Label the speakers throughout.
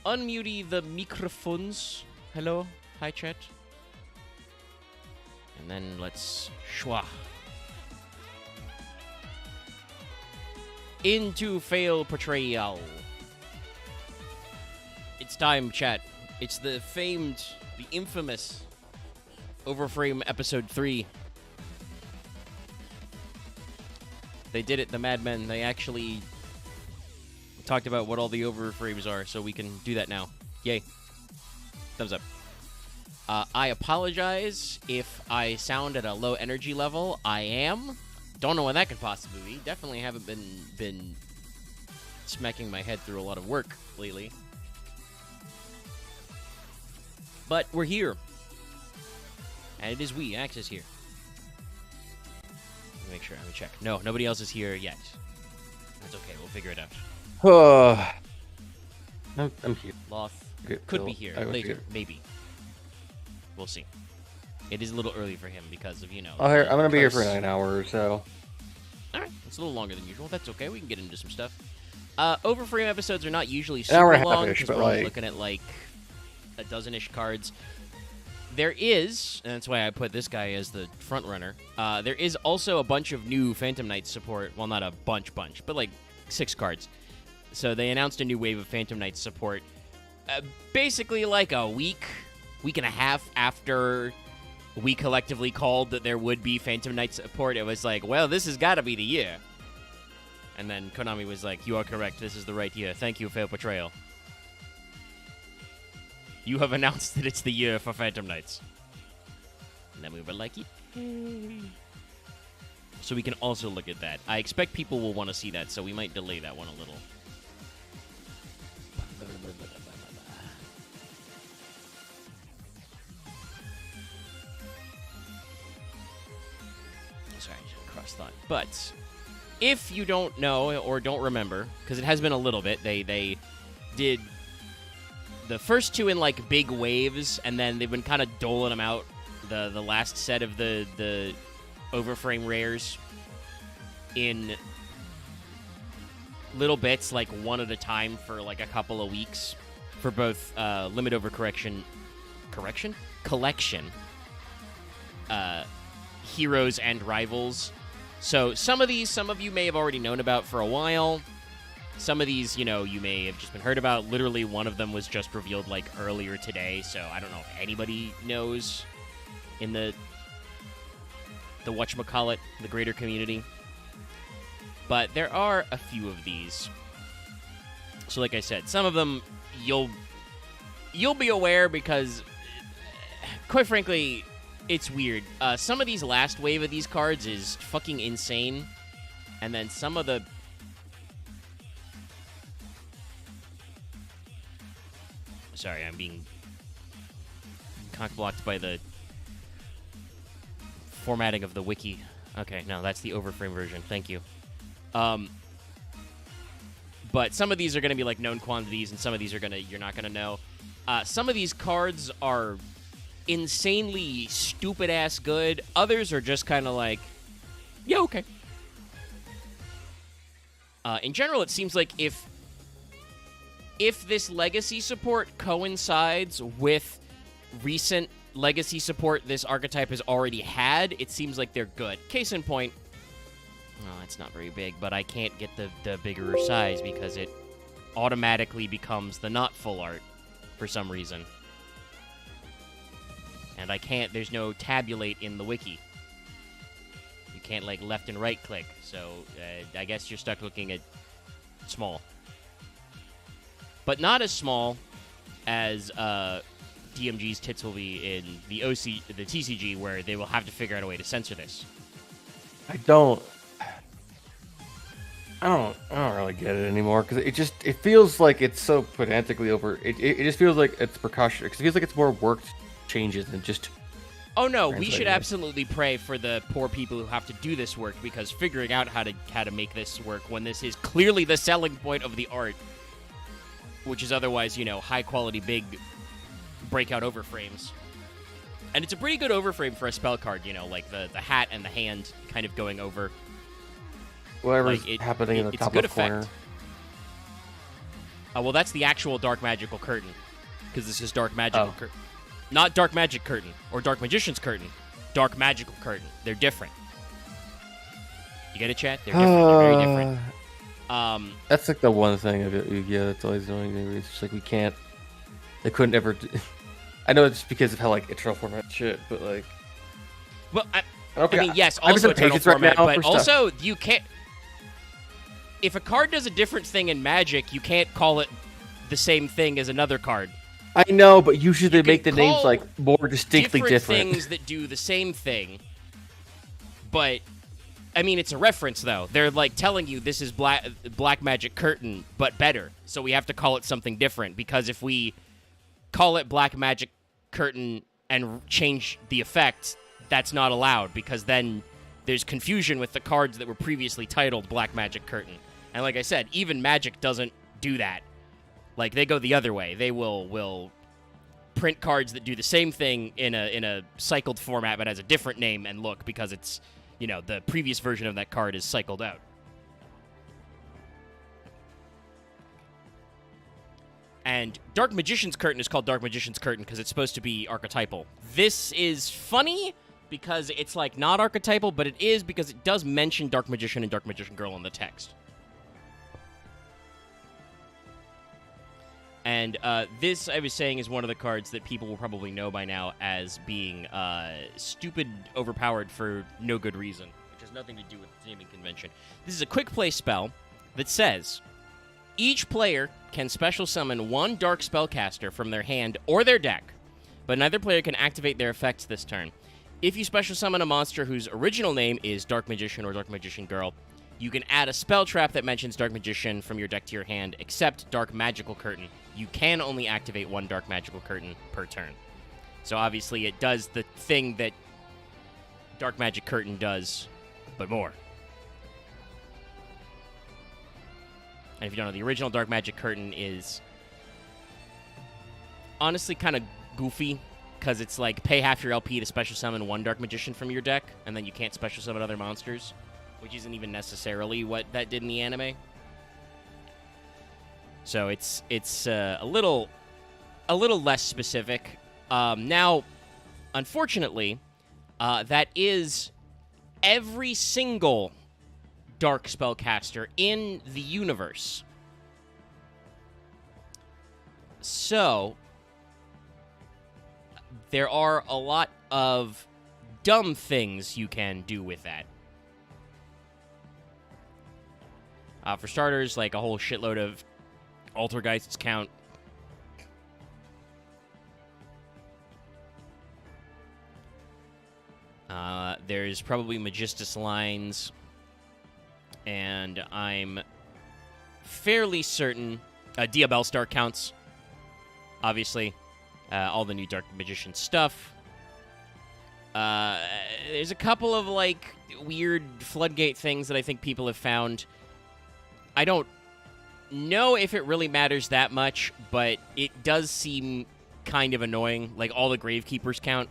Speaker 1: unmute the microphones. Hello, hi chat. And then let's schwa. Into fail portrayal. It's time, chat. It's the famed, the infamous Overframe episode 3. They did it, the madmen. They actually talked about what all the overframes are, so we can do that now. Yay. Thumbs up. I apologize if I sound at a low energy level. I am. Don't know when that could possibly be. Definitely haven't been smacking my head through a lot of work lately. But we're here. And it is we, Axe is here. Let me make sure, let me check. No, nobody else is here yet. That's okay, we'll figure it out.
Speaker 2: I'm here.
Speaker 1: Loth
Speaker 2: Good,
Speaker 1: could
Speaker 2: Bill.
Speaker 1: be here
Speaker 2: I was
Speaker 1: later,
Speaker 2: here.
Speaker 1: maybe. We'll see. It is a little early for him because of, you know...
Speaker 2: I'm going to be here for
Speaker 1: curse.
Speaker 2: 9 hours, so...
Speaker 1: Alright, it's a little longer than usual. That's okay, we can get into some stuff. Overframe episodes are not usually
Speaker 2: An hour
Speaker 1: super
Speaker 2: and a
Speaker 1: long,
Speaker 2: half-ish,
Speaker 1: because
Speaker 2: but
Speaker 1: we're only
Speaker 2: like...
Speaker 1: looking at, like, a dozen-ish cards. There is, and that's why I put this guy as the front runner, there is also a bunch of new Phantom Knights support. Well, not a bunch, but like 6 cards. So they announced a new wave of Phantom Knights support. Basically like a week and a half after we collectively called that there would be Phantom Knight support. It was like, well, this has got to be the year. And then Konami was like, you are correct. This is the right year. Thank you, Fail Portrayal. You have announced that it's the year for Phantom Knights. And then we were like, yay. So we can also look at that. I expect people will want to see that, so we might delay that one a little. Sorry, cross thought. But if you don't know or don't remember, because it has been a little bit, they did the first 2 in like big waves, and then they've been kind of doling them out. The last set of the Overframe rares in little bits, like one at a time for like a couple of weeks for both limit overcorrection collection heroes and rivals. So some of you may have already known about for a while. Some of these, you know, you may have just been heard about. Literally, one of them was just revealed, like, earlier today, so I don't know if anybody knows in the whatchamacallit, the greater community. But there are a few of these. So like I said, some of them you'll be aware because, quite frankly, it's weird. Some of these last wave of these cards is fucking insane. And then some of the... Sorry, I'm being cock-blocked by the formatting of the wiki. Okay, no, that's the Overframe version. Thank you. But some of these are going to be like known quantities, and some of these are you're not going to know. Some of these cards are insanely stupid-ass good. Others are just kind of like, yeah, okay. In general, it seems like if this legacy support coincides with recent legacy support this archetype has already had, it seems like they're good. Case in point, well, it's not very big, but I can't get the bigger size because it automatically becomes the not full art for some reason. And I can't, there's no tabulate in the wiki. You can't, like, left and right click, so I guess you're stuck looking at small. But not as small as DMG's tits will be in the the TCG, where they will have to figure out a way to censor this.
Speaker 2: I don't really get it anymore, because it feels like it's so pedantically over. It just feels like it's precautionary, because it feels like it's more worked changes than just...
Speaker 1: Oh no, we should
Speaker 2: translating it.
Speaker 1: absolutely pray for the poor people who have to do this work, because figuring out how to make this work when this is clearly the selling point of the art, which is otherwise, you know, high-quality, big breakout overframes. And it's a pretty good overframe for a spell card, you know, like the hat and the hand kind of going over.
Speaker 2: Whatever's
Speaker 1: Like,
Speaker 2: happening in the
Speaker 1: it's a
Speaker 2: top
Speaker 1: good
Speaker 2: left corner.
Speaker 1: effect. Well, that's the actual Dark Magical Curtain, because this is Dark Magical
Speaker 2: Oh.
Speaker 1: Curtain. Not Dark Magic Curtain or Dark Magician's Curtain. Dark Magical Curtain. They're different. You get it, chat? They're different. They're very different.
Speaker 2: That's like the one thing of Yu-Gi-Oh! That's always annoying me. It's just like we can't. They couldn't ever. I know it's because of how like eternal format shit, but like.
Speaker 1: Well, I
Speaker 2: Okay,
Speaker 1: mean, yes,
Speaker 2: I'm
Speaker 1: also
Speaker 2: just
Speaker 1: eternal
Speaker 2: impatient right
Speaker 1: format,
Speaker 2: now
Speaker 1: but
Speaker 2: for stuff.
Speaker 1: also you can't. If a card does a different thing in Magic, you can't call it the same thing as another card.
Speaker 2: I know, but usually they
Speaker 1: You
Speaker 2: make the
Speaker 1: can
Speaker 2: names
Speaker 1: call
Speaker 2: like more distinctly different.
Speaker 1: things that do the same thing, but I mean, it's a reference though. They're like telling you this is Black Magic Curtain, but better. So we have to call it something different, because if we call it Black Magic Curtain and change the effect, that's not allowed, because then there's confusion with the cards that were previously titled Black Magic Curtain. And like I said, even Magic doesn't do that. Like, they go the other way. They will print cards that do the same thing in a cycled format but has a different name and look, because it's, you know, the previous version of that card is cycled out. And Dark Magician's Curtain is called Dark Magician's Curtain because it's supposed to be archetypal. This is funny because it's, like, not archetypal, but it is because it does mention Dark Magician and Dark Magician Girl in the text. And this, I was saying, is one of the cards that people will probably know by now as being stupid, overpowered for no good reason, which has nothing to do with the naming convention. This is a quick play spell that says, each player can special summon one Dark Spellcaster from their hand or their deck, but neither player can activate their effects this turn. If you special summon a monster whose original name is Dark Magician or Dark Magician Girl, you can add a spell trap that mentions Dark Magician from your deck to your hand, except Dark Magical Curtain. You can only activate one Dark Magical Curtain per turn. So obviously it does the thing that Dark Magic Curtain does, but more. And if you don't know, the original Dark Magic Curtain is honestly kind of goofy, because it's like pay half your LP to special summon one Dark Magician from your deck, and then you can't special summon other monsters, which isn't even necessarily what that did in the anime. So it's a little less specific. Now, unfortunately, that is every single Dark Spellcaster in the universe. So there are a lot of dumb things you can do with that. For starters, like a whole shitload of Altergeists count. There's probably Magistus lines, and I'm fairly certain Diabellstar counts. Obviously, all the new Dark Magician stuff. There's a couple of like weird floodgate things that I think people have found. I don't know if it really matters that much, but it does seem kind of annoying. Like, all the Gravekeepers count.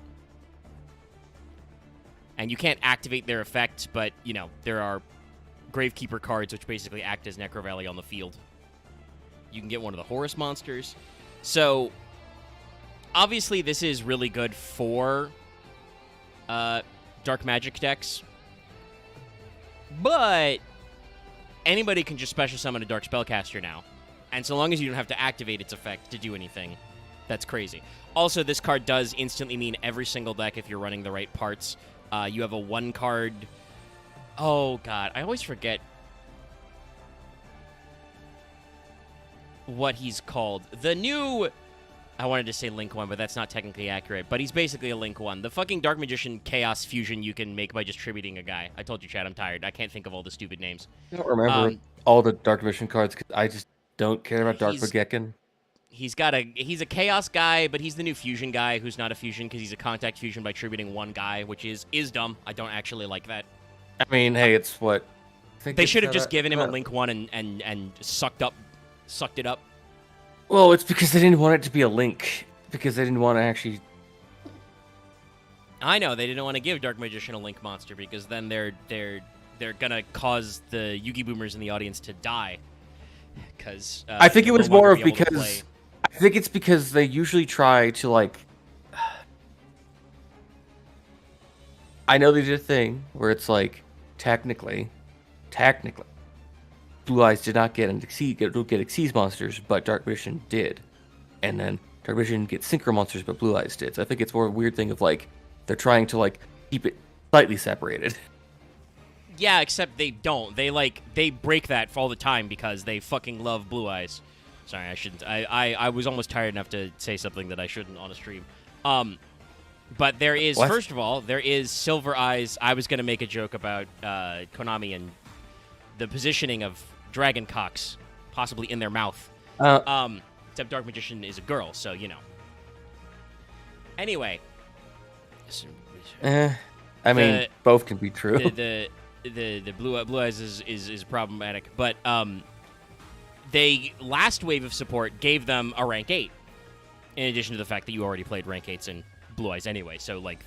Speaker 1: And you can't activate their effect, but, you know, there are Gravekeeper cards which basically act as Necro Valley on the field. You can get one of the Horus monsters. So, obviously this is really good for Dark Magic decks. But anybody can just special summon a Dark Spellcaster now. And so long as you don't have to activate its effect to do anything, that's crazy. Also, this card does instantly mean every single deck if you're running the right parts. You have a one-card... Oh, God. I always forget what he's called. The new... I wanted to say Link 1, but that's not technically accurate. But he's basically a Link 1. The fucking Dark Magician Chaos fusion you can make by just tributing a guy. I told you, Chad, I'm tired. I can't think of all the stupid names.
Speaker 2: I don't remember all the Dark Magician cards because I just don't care about Dark Magician.
Speaker 1: He's a Chaos guy, but he's the new fusion guy who's not a fusion because he's a contact fusion by tributing one guy, which is dumb. I don't actually like that.
Speaker 2: I mean, hey, it's what...
Speaker 1: They should have just given him a Link 1 and sucked it up.
Speaker 2: Well, it's because they didn't want it to be a Link. Because they didn't want to actually...
Speaker 1: I know, they didn't want to give Dark Magician a Link monster because then they're gonna cause the Yugi Boomers in the audience to die. because
Speaker 2: I think it was more of because I think it's because they usually try to like. I know they did a thing where it's like technically, Blue Eyes did not get Exceed monsters, but Dark Magician did, and then Dark Magician gets Synchro monsters, but Blue Eyes did. So I think it's more a weird thing of like they're trying to like keep it slightly separated.
Speaker 1: Yeah, except they don't. They break that all the time because they fucking love Blue Eyes. Sorry, I shouldn't. I was almost tired enough to say something that I shouldn't on a stream. But there is, first of all, there is Silver Eyes. I was going to make a joke about Konami and the positioning of dragon cocks possibly in their mouth. Except Dark Magician is a girl, so, you know. Anyway.
Speaker 2: I mean, both can be true.
Speaker 1: The Blue Eyes is problematic, but they last wave of support gave them a rank 8. In addition to the fact that you already played rank 8s in Blue Eyes anyway, so like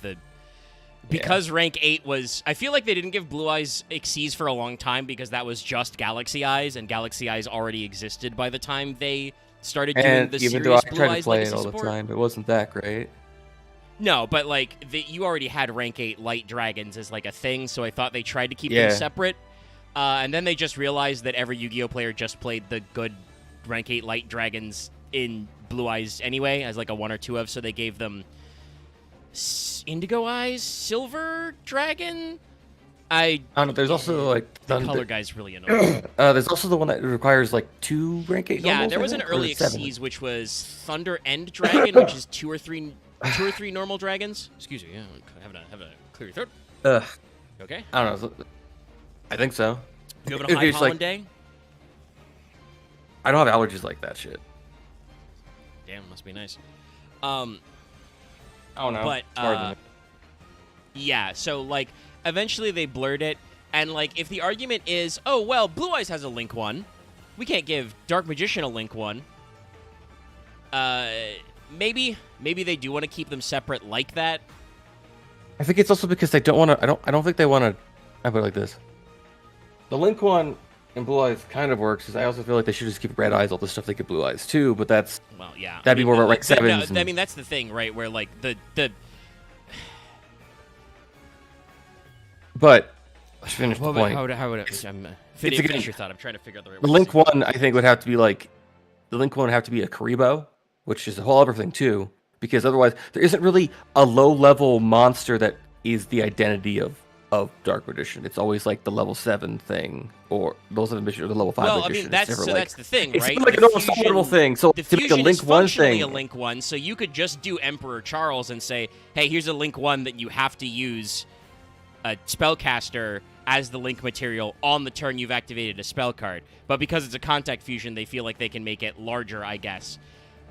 Speaker 1: because rank 8 was, I feel like they didn't give Blue Eyes Xyz for a long time because that was just Galaxy Eyes, and Galaxy Eyes already existed by the time they started doing the
Speaker 2: even
Speaker 1: serious
Speaker 2: though I
Speaker 1: Blue
Speaker 2: tried
Speaker 1: Eyes
Speaker 2: to play
Speaker 1: Legacy
Speaker 2: it all
Speaker 1: support.
Speaker 2: the time, it wasn't that great.
Speaker 1: No, but like you already had rank 8 light dragons as like a thing, so I thought they tried to keep them separate. And then they just realized that every Yu-Gi-Oh player just played the good rank 8 light dragons in Blue Eyes anyway, as like a 1 or 2 of, so they gave them Indigo Eyes, Silver Dragon. I don't
Speaker 2: know. There's also like
Speaker 1: the color guy's really annoying.
Speaker 2: There's also the one that requires like 2 rank 8.
Speaker 1: Yeah, there was an early Xyz which was Thunder End Dragon, which is 2 or 3 normal dragons. Excuse me, having a clear throat. Okay.
Speaker 2: I don't know. I think so.
Speaker 1: You having a high pollen day?
Speaker 2: I don't have allergies like that shit.
Speaker 1: Damn, must be nice.
Speaker 2: Oh no.
Speaker 1: But yeah, so like eventually they blurred it, and like if the argument is, oh well, Blue Eyes has a Link 1, we can't give Dark Magician a Link 1. Maybe they do want to keep them separate like that.
Speaker 2: I think it's also because they don't want to. I don't think they want to. I put it like this: the Link 1 in Blue Eyes kind of works. Because I also feel like they should just keep Red Eyes, all the stuff they get Blue Eyes too. But that's that'd be more about rank 7s.
Speaker 1: No, I mean that's the thing, right? Where like the.
Speaker 2: But let's finish the point.
Speaker 1: How would I finish your thought? I'm trying to figure out the right way.
Speaker 2: The Link 1, I think, would have to be like the Link 1 would have to be a Karibo, which is a whole other thing too. Because otherwise, there isn't really a low-level monster that is the identity of Dark Magician. It's always like the level 7 thing, or level 7 magician, or the level 5 magician.
Speaker 1: Well, I mean, that's the thing, right?
Speaker 2: It's like a normal level thing. So
Speaker 1: the
Speaker 2: to make a
Speaker 1: fusion
Speaker 2: Link
Speaker 1: is
Speaker 2: 1
Speaker 1: functionally
Speaker 2: thing,
Speaker 1: a Link 1, so you could just do Emperor Charles and say, hey, here's a Link 1 that you have to use a spellcaster as the Link material on the turn you've activated a spell card. But because it's a contact fusion, they feel like they can make it larger, I guess.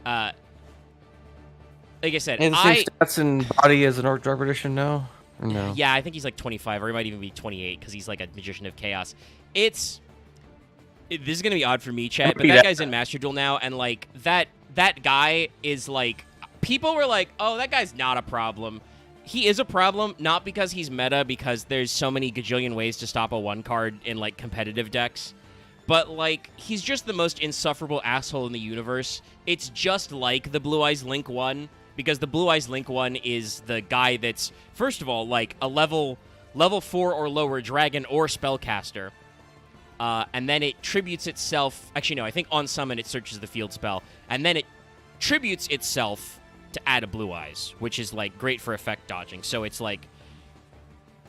Speaker 1: Like I said,
Speaker 2: and the same stats and body as an Dark Magician now? Or no?
Speaker 1: Yeah, I think he's like 25, or he might even be 28, because he's like a Magician of Chaos. This is going to be odd for me, chat, but that guy's in Master Duel now, and like that guy is like, people were like, oh, that guy's not a problem. He is a problem, not because he's meta, because there's so many gajillion ways to stop a 1 card in like competitive decks. But, like, he's just the most insufferable asshole in the universe. It's just like the Blue Eyes Link 1, because the Blue Eyes Link 1 is the guy that's, first of all, like, a level 4 or lower dragon or spellcaster. And then it tributes itself... Actually, no, I think on summon it searches the field spell. And then it tributes itself to add a Blue Eyes, which is, like, great for effect dodging. So it's, like...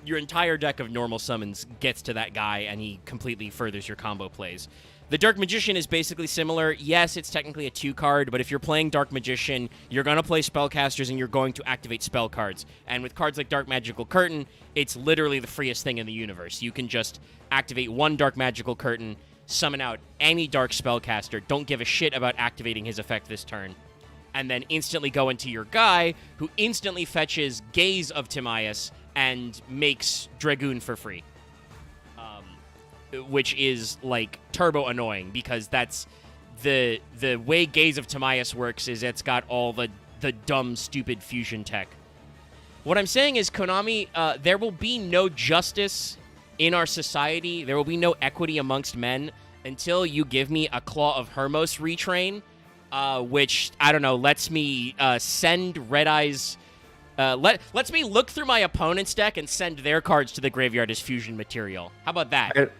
Speaker 1: your entire deck of normal summons gets to that guy, and he completely furthers your combo plays. The Dark Magician is basically similar. Yes, it's technically a 2 card, but if you're playing Dark Magician, you're going to play spellcasters, and you're going to activate spell cards. And with cards like Dark Magical Curtain, it's literally the freest thing in the universe. You can just activate 1 Dark Magical Curtain, summon out any Dark spellcaster, don't give a shit about activating his effect this turn, and then instantly go into your guy, who instantly fetches Gaze of Timaeus, and makes Dragoon for free. Which is, like, turbo annoying, because that's... The way Gaze of Timaeus works is it's got all the dumb, stupid fusion tech. What I'm saying is, Konami, there will be no justice in our society. There will be no equity amongst men until you give me a Claw of Hermos retrain, which, I don't know, lets me send Red Eyes... lets me look through my opponent's deck and send their cards to the graveyard as fusion material. How about that?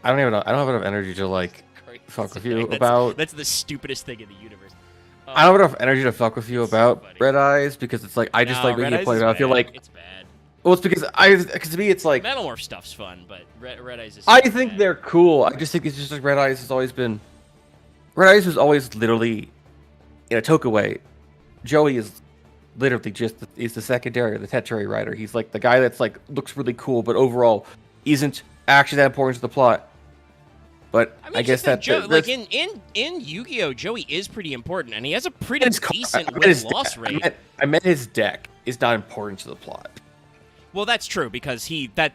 Speaker 2: I don't have enough energy to, like, fuck with you about...
Speaker 1: That's the stupidest thing in the universe.
Speaker 2: I don't have enough energy to fuck with you about Red Eyes, because it's like, I just like when you play it. I feel like...
Speaker 1: It's bad.
Speaker 2: Well, it's because to me, it's like...
Speaker 1: Metalmorph stuff's fun, but Red Eyes is...
Speaker 2: I think they're cool. I just think it's just like Red Eyes has always been... Red Eyes was always literally, in a Toka way, Joey is literally just is the secondary or the tertiary writer. He's like the guy that's like looks really cool, but overall isn't actually that important to the plot. But
Speaker 1: I mean,
Speaker 2: I guess that
Speaker 1: like in Yu-Gi-Oh, Joey is pretty important, and he has a pretty decent win-loss rate.
Speaker 2: I meant his deck is not important to the plot.
Speaker 1: Well, that's true because the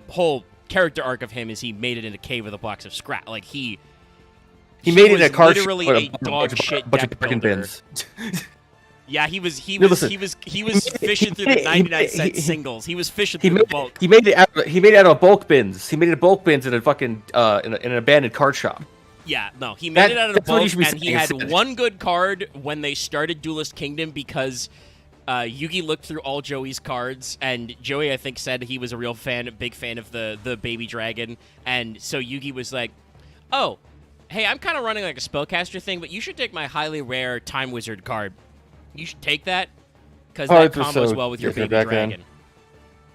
Speaker 1: whole character arc of him is he made it in a cave with a box of scrap. Like he
Speaker 2: made it in a card
Speaker 1: literally a dog shit deck builder.
Speaker 2: Bins.
Speaker 1: Yeah, he was fishing through the 99-cent singles. He was fishing through the bulk.
Speaker 2: He made it out of bulk bins. He made it bulk bins in a fucking in an abandoned card shop.
Speaker 1: Yeah, no, he made it out of the bulk, and he had one good card when they started Duelist Kingdom because Yugi looked through all Joey's cards, and Joey, I think, said he was a big fan of the baby dragon, and so Yugi was like, "Oh, hey, I'm kind of running like a spellcaster thing, but you should take my highly rare Time Wizard card. You should take that because that combos well with your baby dragon."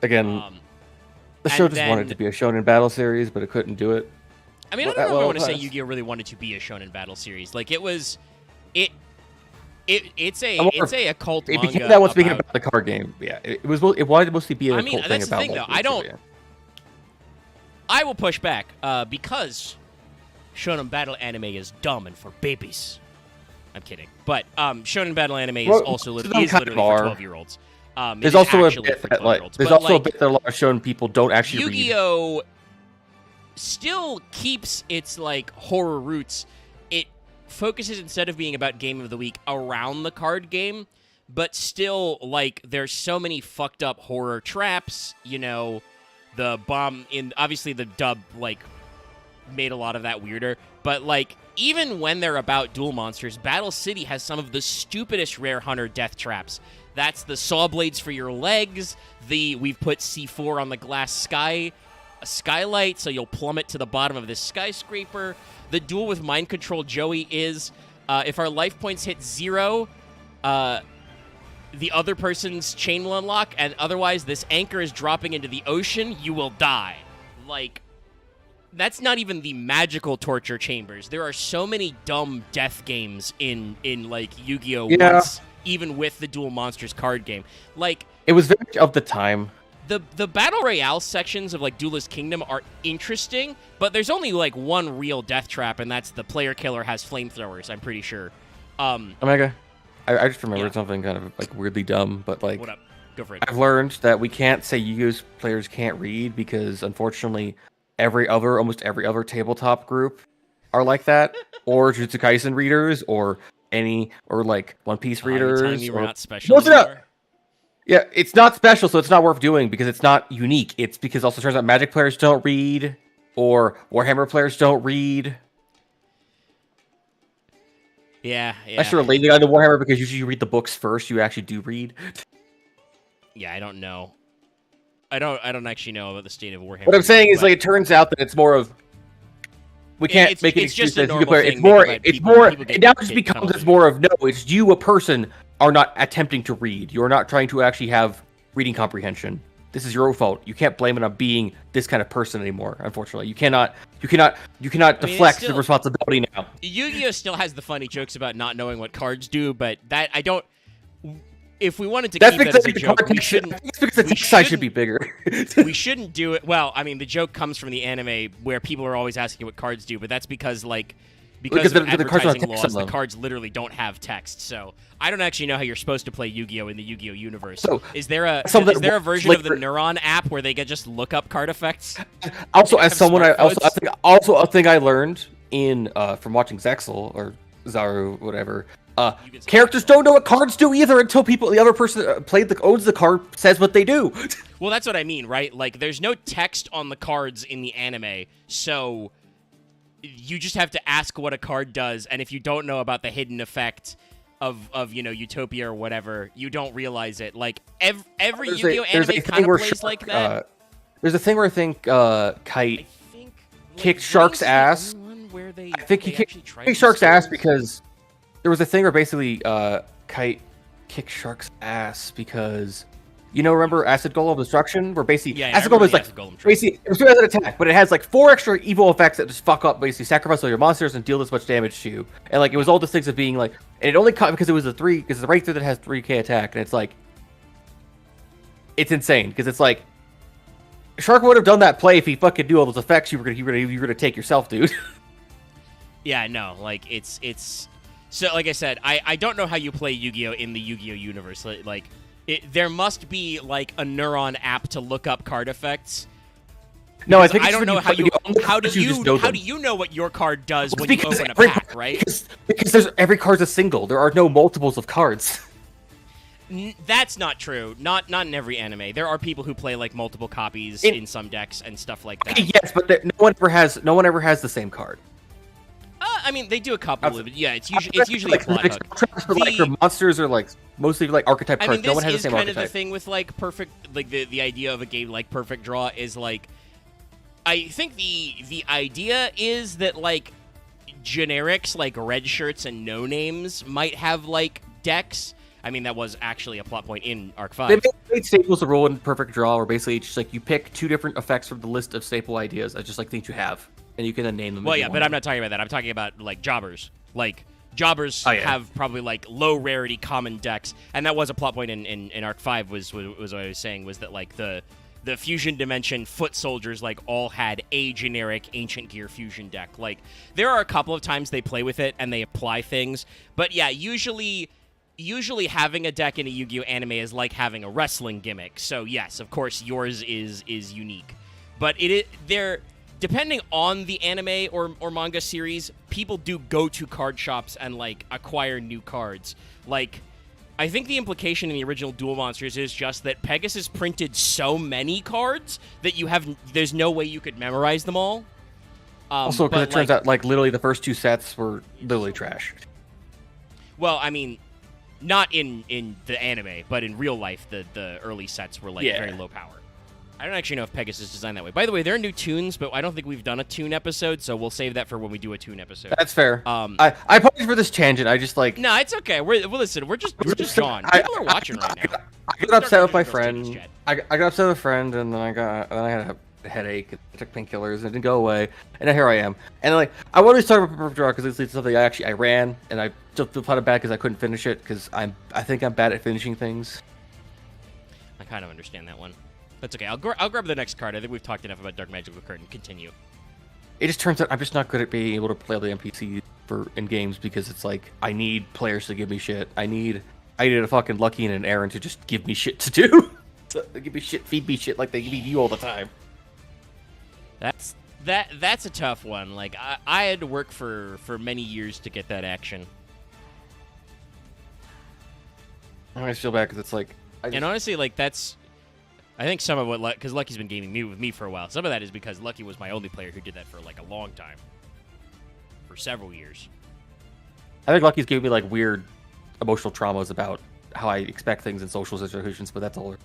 Speaker 2: Again, the show just wanted to be a shonen battle series, but it couldn't do it.
Speaker 1: I mean, I don't know if I want to say Yu-Gi-Oh really wanted to be a shonen battle series. Like it's a occult manga.
Speaker 2: It became that was speaking about the card game. Yeah, it wanted to mostly be an occult thing
Speaker 1: that's
Speaker 2: about.
Speaker 1: The thing, though. I will push back because shonen battle anime is dumb and for babies. I'm kidding, but shonen battle anime is also literally for 12-year-olds.
Speaker 2: There's also a bit that a lot of shonen people don't actually read.
Speaker 1: Yu-Gi-Oh still keeps its like horror roots. It focuses, instead of being about Game of the Week, around the card game, but still, like, there's so many fucked up horror traps. You know, the bomb obviously the dub like made a lot of that weirder, but like even when they're about duel monsters, Battle City has some of the stupidest rare hunter death traps. That's the saw blades for your legs. We've put C4 on the glass skylight, so you'll plummet to the bottom of this skyscraper. The duel with mind control Joey is if our life points hit 0, the other person's chain will unlock, and otherwise this anchor is dropping into the ocean. You will die. Like, that's not even the magical torture chambers. There are so many dumb death games in like Yu-Gi-Oh! Once, even with the Duel Monsters card game. Like,
Speaker 2: it was very of the time.
Speaker 1: The Battle Royale sections of like Duelist Kingdom are interesting, but there's only like one real death trap, and that's the player killer has flamethrowers, I'm pretty sure.
Speaker 2: Omega, I just remembered something kind of like weirdly dumb, but like,
Speaker 1: what up? Go for it.
Speaker 2: I've learned that we can't say Yu-Gi-Oh! Players can't read because unfortunately almost every other tabletop group are like that, or Jujutsu Kaisen readers, or like One Piece readers.
Speaker 1: You're telling me we're not special anymore?
Speaker 2: Yeah, it's not special, so it's not worth doing because it's not unique. It's because also turns out Magic players don't read, or Warhammer players don't read.
Speaker 1: Yeah.
Speaker 2: Unless you're related on to Warhammer, because usually you read the books first. You actually do read.
Speaker 1: Yeah, I don't know. I don't actually know about the state of Warhammer.
Speaker 2: What I'm saying is, like, it turns out that it's more of we can't make an excuse as a player. It's more. It now just becomes it's more of no. It's you, a person, are not attempting to read. You're not trying to actually have reading comprehension. This is your own fault. You can't blame it on being this kind of person anymore. Unfortunately, you cannot deflect the responsibility now.
Speaker 1: Yu-Gi-Oh still has the funny jokes about not knowing what cards do, but that I don't. If we wanted to keep it as a joke, we shouldn't.
Speaker 2: That's because the text size should be bigger.
Speaker 1: We shouldn't do it. Well, I mean, the joke comes from the anime where people are always asking what cards do, but that's because of advertising laws, the cards literally don't have text. So I don't actually know how you're supposed to play Yu-Gi-Oh in the Yu-Gi-Oh universe. So is there a version of the Neuron app where they can just look up card effects?
Speaker 2: Also, as someone, a thing I learned in from watching Zexel or Zaru, whatever. Characters don't know what cards do either until the other person owns the card says what they do.
Speaker 1: Well, that's what I mean, right? Like, there's no text on the cards in the anime, so you just have to ask what a card does, and if you don't know about the hidden effect of Utopia or whatever, you don't realize it. Like every Yu-Gi-Oh anime kind of plays like that.
Speaker 2: There's a thing where I think Kite kicked Shark's ass. I think he kicked Shark's ass because there was a thing where basically Kite kicked Shark's ass because remember Acid Golem Destruction, where basically Acid Golem is like basically it was as an attack, but it has like 4 extra evil effects that just fuck up, basically sacrifice all your monsters and deal this much damage to you. And like it was all the things of being like, and it only caught because it was because it's a breakthrough that has 3k attack, and it's like it's insane because it's like Shark would have done that play if he fucking knew all those effects you were gonna take yourself, dude.
Speaker 1: Yeah, no, like it's so like I said, I don't know how you play Yu-Gi-Oh in the Yu-Gi-Oh universe. Like there must be like a Neuron app to look up card effects.
Speaker 2: No, I think
Speaker 1: I don't know how do you know what your card does when you open a pack, right?
Speaker 2: Because every card's a single. There are no multiples of cards.
Speaker 1: That's not true. Not in every anime. There are people who play like multiple copies in some decks and stuff like that.
Speaker 2: Yes, but no one ever has the same card.
Speaker 1: I mean, they do a couple of it. Yeah, it's usually a plot hook.
Speaker 2: But like your monsters are like mostly like archetype cards. No one has the same archetype.
Speaker 1: Kind of the thing with like perfect, like the idea of a game like Perfect Draw is like, I think the idea is that like generics like red shirts and no names might have like decks. I mean, that was actually a plot point in Arc 5.
Speaker 2: They made staples a rule in Perfect Draw, where basically it's just like you pick 2 different effects from the list of staple ideas. I just like things you have, and you can then name them.
Speaker 1: Well, yeah, but I'm not talking about that. I'm talking about like jobbers. Like jobbers have probably like low rarity common decks, and that was a plot point in Arc 5. Was what I was saying was that like the Fusion Dimension foot soldiers like all had a generic Ancient Gear Fusion deck. Like there are a couple of times they play with it and they apply things, but yeah, usually having a deck in a Yu-Gi-Oh anime is like having a wrestling gimmick. So yes, of course, yours is unique. But they're depending on the anime or manga series, people do go to card shops and like acquire new cards. Like I think the implication in the original Duel Monsters is just that Pegasus printed so many cards that there's no way you could memorize them all.
Speaker 2: Also, because it turns out like literally the first 2 sets were literally trash.
Speaker 1: Well, I mean, not in the anime, but in real life, the early sets were like very low power. I don't actually know if Pegasus is designed that way. By the way, there are new tunes, but I don't think we've done a tune episode, so we'll save that for when we do a tune episode.
Speaker 2: That's fair. I apologize for this tangent. I just like
Speaker 1: no, it's okay. We're just gone. People are watching right now.
Speaker 2: I got upset with my friend. I got upset with a friend, and then I had a headache. I took painkillers, and it didn't go away. And now here I am. And like I wanted to talk about Perfect Draw because it's something I ran, and I just felt bad because I couldn't finish it because I think I'm bad at finishing things.
Speaker 1: I kind of understand that one. That's okay. I'll grab the next card. I think we've talked enough about Dark Magical Curtain. Continue.
Speaker 2: It just turns out I'm just not good at being able to play all the NPCs in games because it's like I need players to give me shit. I need a fucking Lucky and an Aaron to just give me shit to do. They give me shit, feed me shit like they give me you all the time.
Speaker 1: That's a tough one. Like I had to work for many years to get that action.
Speaker 2: I always feel bad because it's like.
Speaker 1: And honestly, like that's. I think some of what, because Lucky's been gaming with me for a while. Some of that is because Lucky was my only player who did that for like a long time, for several years.
Speaker 2: I think Lucky's gave me like weird emotional traumas about how I expect things in social situations, but that's all.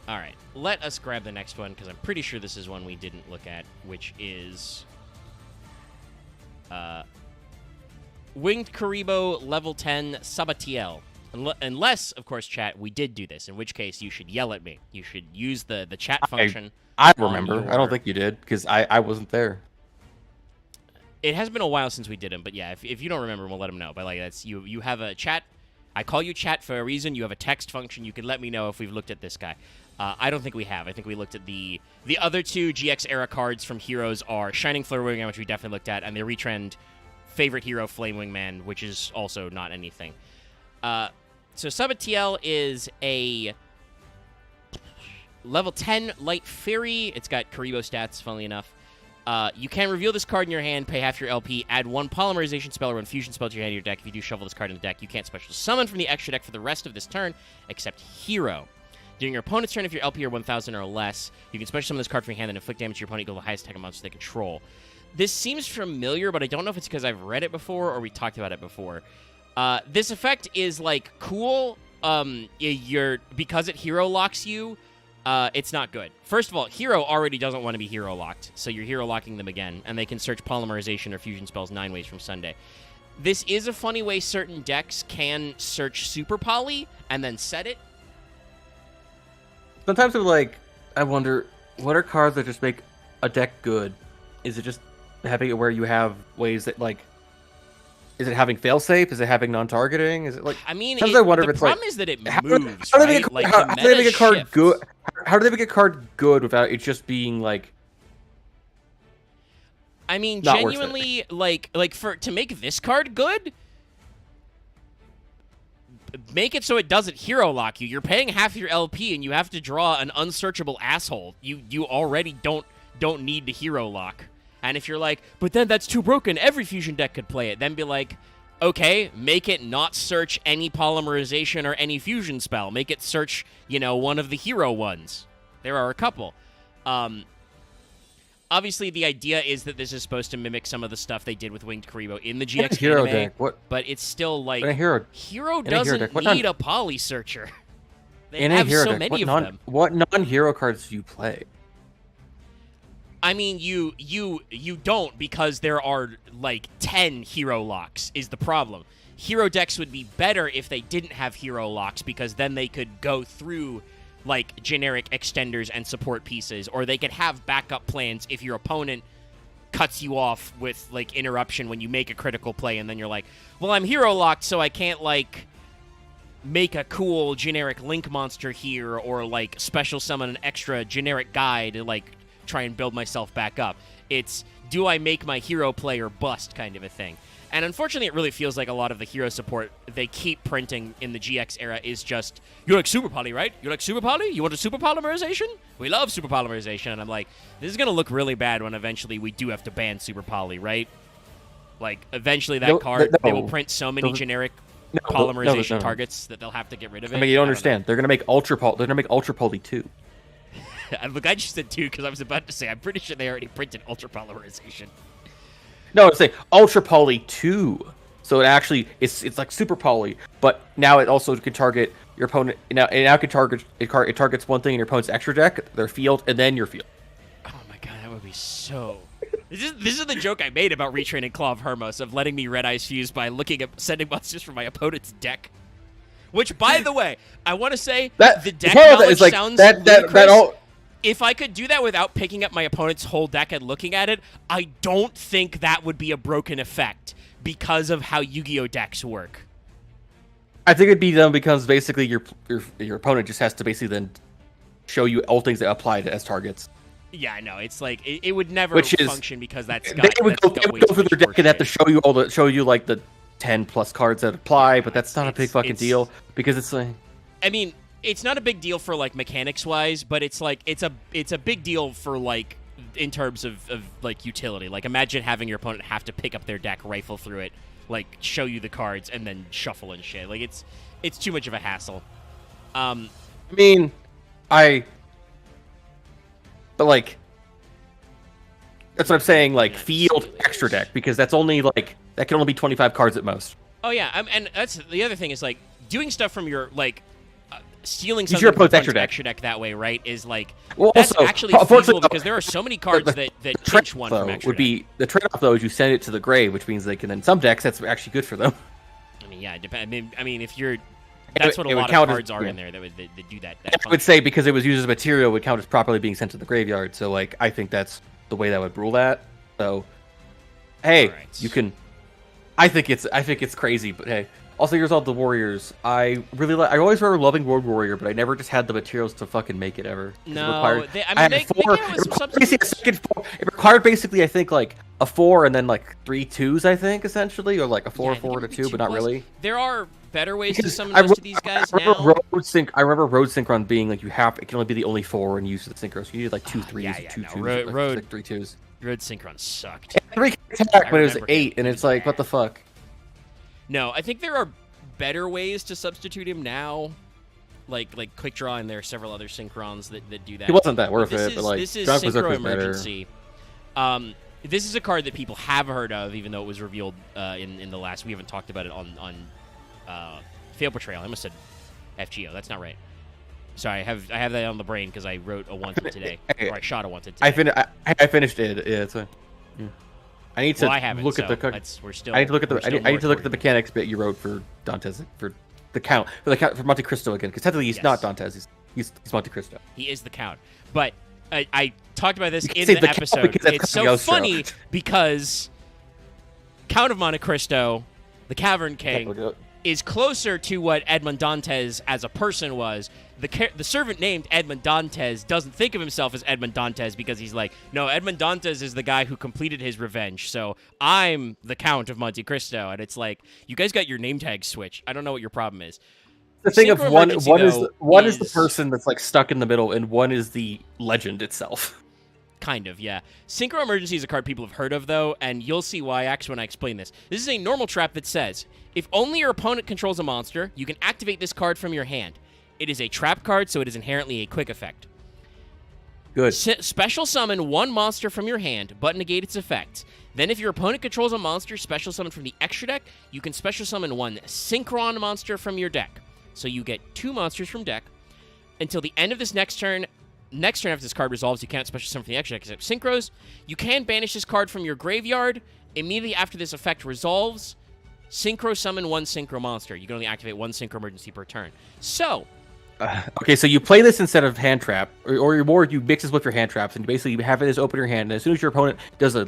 Speaker 1: All right, let us grab the next one because I'm pretty sure this is one we didn't look at, which is Winged Karibo level 10 Sabatiel. Unless, of course, chat, we did do this, in which case you should yell at me. You should use the chat function.
Speaker 2: I remember. I don't think you did, because I wasn't there.
Speaker 1: It has been a while since we did them, but yeah, if you don't remember, we'll let them know. But like that's you have a chat. I call you chat for a reason. You have a text function. You can let me know if we've looked at this guy. I don't think we have. I think we looked at the other 2 GX era cards from Heroes are Shining Flare Wingman, which we definitely looked at, and the retrend favorite hero Flame Wingman, which is also not anything. So Sabatiel is a level 10 Light Fairy. It's got Karibo stats, funnily enough. You can reveal this card in your hand, pay half your LP, add 1 Polymerization spell or 1 Fusion spell to your hand or your deck. If you do shuffle this card in the deck, you can't special summon from the extra deck for the rest of this turn, except Hero. During your opponent's turn, if your LP are 1,000 or less, you can special summon this card from your hand and inflict damage to your opponent equal to the highest attack monster they control. This seems familiar, but I don't know if it's because I've read it before or we talked about it before. This effect is, like, cool. Because it hero locks you, it's not good. First of all, hero already doesn't want to be hero locked, so you're hero locking them again, and they can search polymerization or fusion spells 9 ways from Sunday. This is a funny way certain decks can search super poly and then set it.
Speaker 2: Sometimes I'm like, I wonder, what are cards that just make a deck good? Is it just having it where you have ways that, like, is it having failsafe? Is it having non-targeting? Is it like?
Speaker 1: I mean,
Speaker 2: I wonder if
Speaker 1: the
Speaker 2: it's
Speaker 1: problem
Speaker 2: like,
Speaker 1: is that it
Speaker 2: how
Speaker 1: moves.
Speaker 2: do they
Speaker 1: Right?
Speaker 2: make
Speaker 1: Like,
Speaker 2: how
Speaker 1: the
Speaker 2: do they
Speaker 1: meta
Speaker 2: make a card
Speaker 1: shifts.
Speaker 2: good? How do they make a card good without it just being like?
Speaker 1: I mean,
Speaker 2: Not worth
Speaker 1: genuinely, like to make this card good, make it so it doesn't hero lock you. You're paying half your LP, and you have to draw an unsearchable asshole. You already don't need the hero lock. And if you're like, but then that's too broken, every fusion deck could play it, then be like, okay, make it not search any polymerization or any fusion spell. Make it search, one of the hero ones. There are a couple. Obviously, the idea is that this is supposed to mimic some of the stuff they did with Winged Karibo in the GX
Speaker 2: hero
Speaker 1: anime,
Speaker 2: deck. What?
Speaker 1: but it's still like,
Speaker 2: hero
Speaker 1: doesn't
Speaker 2: deck.
Speaker 1: need a poly searcher. They
Speaker 2: In
Speaker 1: have
Speaker 2: a hero
Speaker 1: so
Speaker 2: deck,
Speaker 1: many of them.
Speaker 2: What non-hero cards do you play?
Speaker 1: I mean, you don't, because there are, like, 10 hero locks is the problem. Hero decks would be better if they didn't have hero locks, because then they could go through, like, generic extenders and support pieces, or they could have backup plans if your opponent cuts you off with, like, interruption when you make a critical play, and then you're like, well, I'm hero locked, so I can't, like, make a cool generic link monster here, or, like, special summon an extra generic guy to, like, try and build myself back up. It's, do I make my hero play or bust kind of a thing. And unfortunately, it really feels like a lot of the hero support they keep printing in the GX era is just, you like super poly, right? You like super poly? You want a super polymerization? We love super polymerization. And I'm like, this is going to look really bad when eventually we do have to ban super poly, right? Like, eventually that card, they will print so many generic polymerization targets that they'll have to get rid of it.
Speaker 2: I mean, you don't understand. They're going to make Ultra Poly 2.
Speaker 1: Look, I just said 2 because I was about to say, I'm pretty sure they already printed Ultra Polymerization.
Speaker 2: No, it's like Ultra Poly 2. So it actually, it's like Super Poly, but now it also can target your opponent. Now it can target, it targets one thing in your opponent's extra deck, their field, and then your field.
Speaker 1: Oh my god, that would be so... This is the joke I made about retraining Claw of Hermos, of letting me Red Eyes Fuse by looking at sending monsters from my opponent's deck. Which, by the way, I want to say, the deck knowledge
Speaker 2: like,
Speaker 1: sounds ludicrous. If I could do that without picking up my opponent's whole deck and looking at it, I don't think that would be a broken effect because of how Yu-Gi-Oh! Decks work.
Speaker 2: I think it'd be done because basically your opponent just has to basically then show you all things that apply as targets.
Speaker 1: Yeah, I know. It's like it would never function because that's got
Speaker 2: they would go through their deck and have to show you like the 10 plus cards that apply, but that's not a big fucking deal because it's like,
Speaker 1: I mean, it's not a big deal for, like, mechanics-wise, but it's, like, it's a big deal for, like, in terms of like, utility. Like, imagine having your opponent have to pick up their deck, rifle through it, like, show you the cards, and then shuffle and shit. Like, it's too much of a hassle.
Speaker 2: I mean, but, like, that's what I'm saying, like, field extra deck, because that's only, like, that can only be 25 cards at most.
Speaker 1: Oh, yeah, and that's the other thing is, like, doing stuff from your, like, stealing
Speaker 2: your
Speaker 1: something from
Speaker 2: opponent's
Speaker 1: extra deck that way, right, is like,
Speaker 2: well,
Speaker 1: that's
Speaker 2: also,
Speaker 1: actually feasible because there are so many cards that pinch one from extra
Speaker 2: would be the trade-off though is you send it to the grave, which means they can in some decks that's actually good for them.
Speaker 1: I mean, yeah, I mean, if you're, that's what a lot of cards are in there that do that.
Speaker 2: I would say because it was used as material, would count as properly being sent to the graveyard. So like, I think that's the way that would rule that. So, hey, you can. I think it's crazy, but hey. Also, here's all the Warriors. I always remember loving World Warrior, but I never just had the materials to fucking make it ever.
Speaker 1: No,
Speaker 2: it required basically, I think, like a 4 and then like 3 2s, I think, essentially, or like a 4 4 and a 2, but not really.
Speaker 1: There are better ways to summon most of these guys now.
Speaker 2: I remember Road Synchron being like it can only be the only 4 and use the synchro, so you need like 2 3s, 2 2s, like 3 2s.
Speaker 1: Road Synchron sucked.
Speaker 2: 3 attack, but it was 8, and it's like, what the fuck?
Speaker 1: No, I think there are better ways to substitute him now. like Quick Draw, and there are several other Synchrons that do that.
Speaker 2: He wasn't that worth it, but like
Speaker 1: this is
Speaker 2: Dark
Speaker 1: Synchro
Speaker 2: Berserker's better.
Speaker 1: Emergency. This is a card that people have heard of, even though it was revealed in the last. We haven't talked about it on Fail Portrayal. I almost said FGO. That's not right. Sorry, I have that on the brain because I wrote a wanted today, or I shot a wanted today.
Speaker 2: I finished it. Yeah, it's fine. Yeah. I need to look at the.
Speaker 1: We're still.
Speaker 2: I need to look at the. I need to look at the mechanics bit you wrote for Dantes for the count for Monte Cristo again, because technically he's not Dantes. He's Monte Cristo.
Speaker 1: He is the count, but I talked about this in the episode. It's so funny because Count of Monte Cristo, the Cavern King, is closer to what Edmond Dantes as a person was. The servant named Edmond Dantes doesn't think of himself as Edmond Dantes because he's like, no, Edmond Dantes is the guy who completed his revenge, so I'm the Count of Monte Cristo. And it's like, you guys got your name tags switched. I don't know what your problem is.
Speaker 2: The thing of one is the person that's like stuck in the middle, and one is the legend itself.
Speaker 1: Kind of, yeah. Synchro Emergency is a card people have heard of, though, and you'll see why actually when I explain this. This is a normal trap that says, if only your opponent controls a monster, you can activate this card from your hand. It is a trap card, so it is inherently a quick effect.
Speaker 2: Good.
Speaker 1: Special summon one monster from your hand, but negate its effects. Then if your opponent controls a monster special summon from the extra deck, you can special summon one Synchron monster from your deck. So you get 2 monsters from deck. Until the end of this next turn after this card resolves, you can't special summon from the extra deck except Synchros. You can banish this card from your graveyard. Immediately after this effect resolves, Synchro summon one Synchro monster. You can only activate one Synchro Emergency per turn. So...
Speaker 2: okay, so you play this instead of hand trap, or you mix this with your hand traps, and basically you have it as open your hand. And as soon as your opponent does their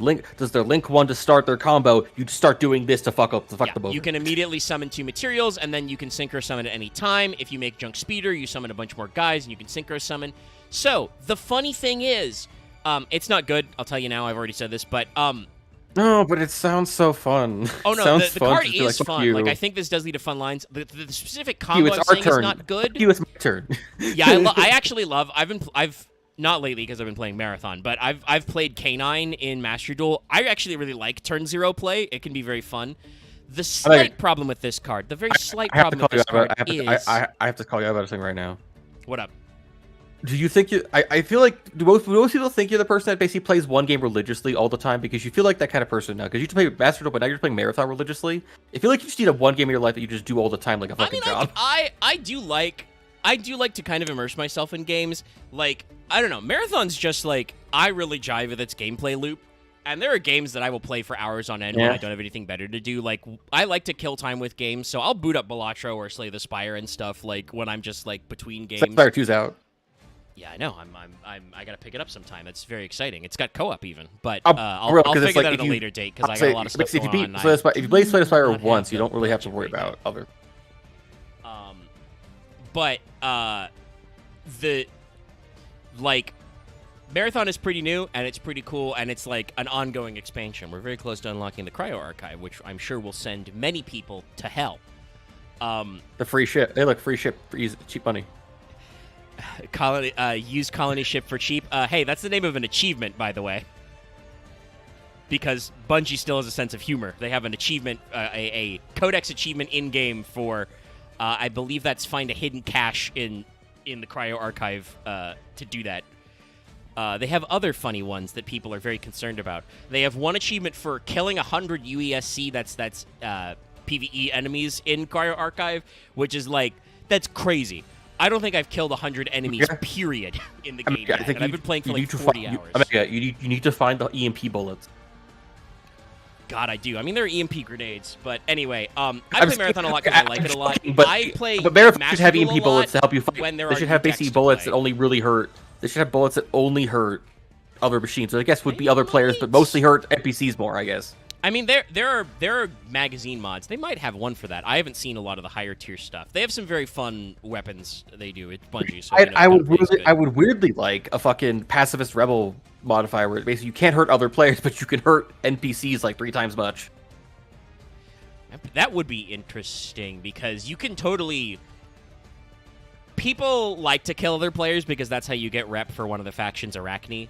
Speaker 2: link one to start their combo, you start doing this to fuck the both.
Speaker 1: You can immediately summon 2 materials, and then you can synchro summon at any time. If you make Junk Speeder, you summon a bunch more guys, and you can synchro summon. So the funny thing is, it's not good. I'll tell you now. I've already said this, but
Speaker 2: no, but it sounds so fun.
Speaker 1: Oh no, the card is fun. Like, I think this does lead to fun lines. The specific combo I'm saying is not good.
Speaker 2: It's my turn.
Speaker 1: Yeah, I actually love. I've not lately because I've been playing Marathon, but I've played K9 in Master Duel. I actually really like turn 0 play. It can be very fun. The slight problem with this card, the very slight problem with this card is...
Speaker 2: I have to call you out about something right now.
Speaker 1: What up?
Speaker 2: Do you think I feel like do most people think you're the person that basically plays one game religiously all the time, because you feel like that kind of person now? Because you used to play Master Duel, but now you're playing Marathon religiously. I feel like you just need a one game of your life that you just do all the time, like a fucking job.
Speaker 1: I do like to kind of immerse myself in games. Like, I don't know, Marathon's just like, I really jive with its gameplay loop. And there are games that I will play for hours on end when I don't have anything better to do. Like, I like to kill time with games, so I'll boot up Balatro or Slay the Spire and stuff, like, when I'm just, like, between games.
Speaker 2: Spire 2's out.
Speaker 1: Yeah, I know. I gotta pick it up sometime. That's very exciting. It's got co-op even, but
Speaker 2: I'll
Speaker 1: figure that at a later date because I got a lot of stuff going on.
Speaker 2: If you play Slay the Spire once, you don't really have to worry about other.
Speaker 1: But Marathon is pretty new, and it's pretty cool, and it's like an ongoing expansion. We're very close to unlocking the Cryo Archive, which I'm sure will send many people to hell.
Speaker 2: The free ship. They look free ship for cheap money.
Speaker 1: Use colony ship for cheap. Hey, that's the name of an achievement, by the way. Because Bungie still has a sense of humor. They have an achievement, a codex achievement in-game for, I believe that's find a hidden cache in the Cryo Archive to do that. They have other funny ones that people are very concerned about. They have one achievement for killing 100 UESC, that's PvE enemies in Cryo Archive, which is like, that's crazy. I don't think I've killed 100 enemies, period, in the game yet, and I've been playing for like 40 hours.
Speaker 2: You need to find the EMP bullets.
Speaker 1: God, I do. I mean, there are EMP grenades, but anyway, I play Marathon a lot because I like it a lot. I play
Speaker 2: Marathon should have EMP bullets to help you fight. They should have basically bullets that only really hurt. They should have bullets that only hurt other machines. So I guess would be other players, but mostly hurt NPCs more, I guess.
Speaker 1: I mean, there are magazine mods. They might have one for that. I haven't seen a lot of the higher tier stuff. They have some very fun weapons. They do. It's Bungie. So
Speaker 2: I would weirdly like a fucking pacifist rebel modifier where basically you can't hurt other players, but you can hurt NPCs like 3 times much.
Speaker 1: That would be interesting because you can totally. People like to kill other players because that's how you get rep for one of the factions, Arachne.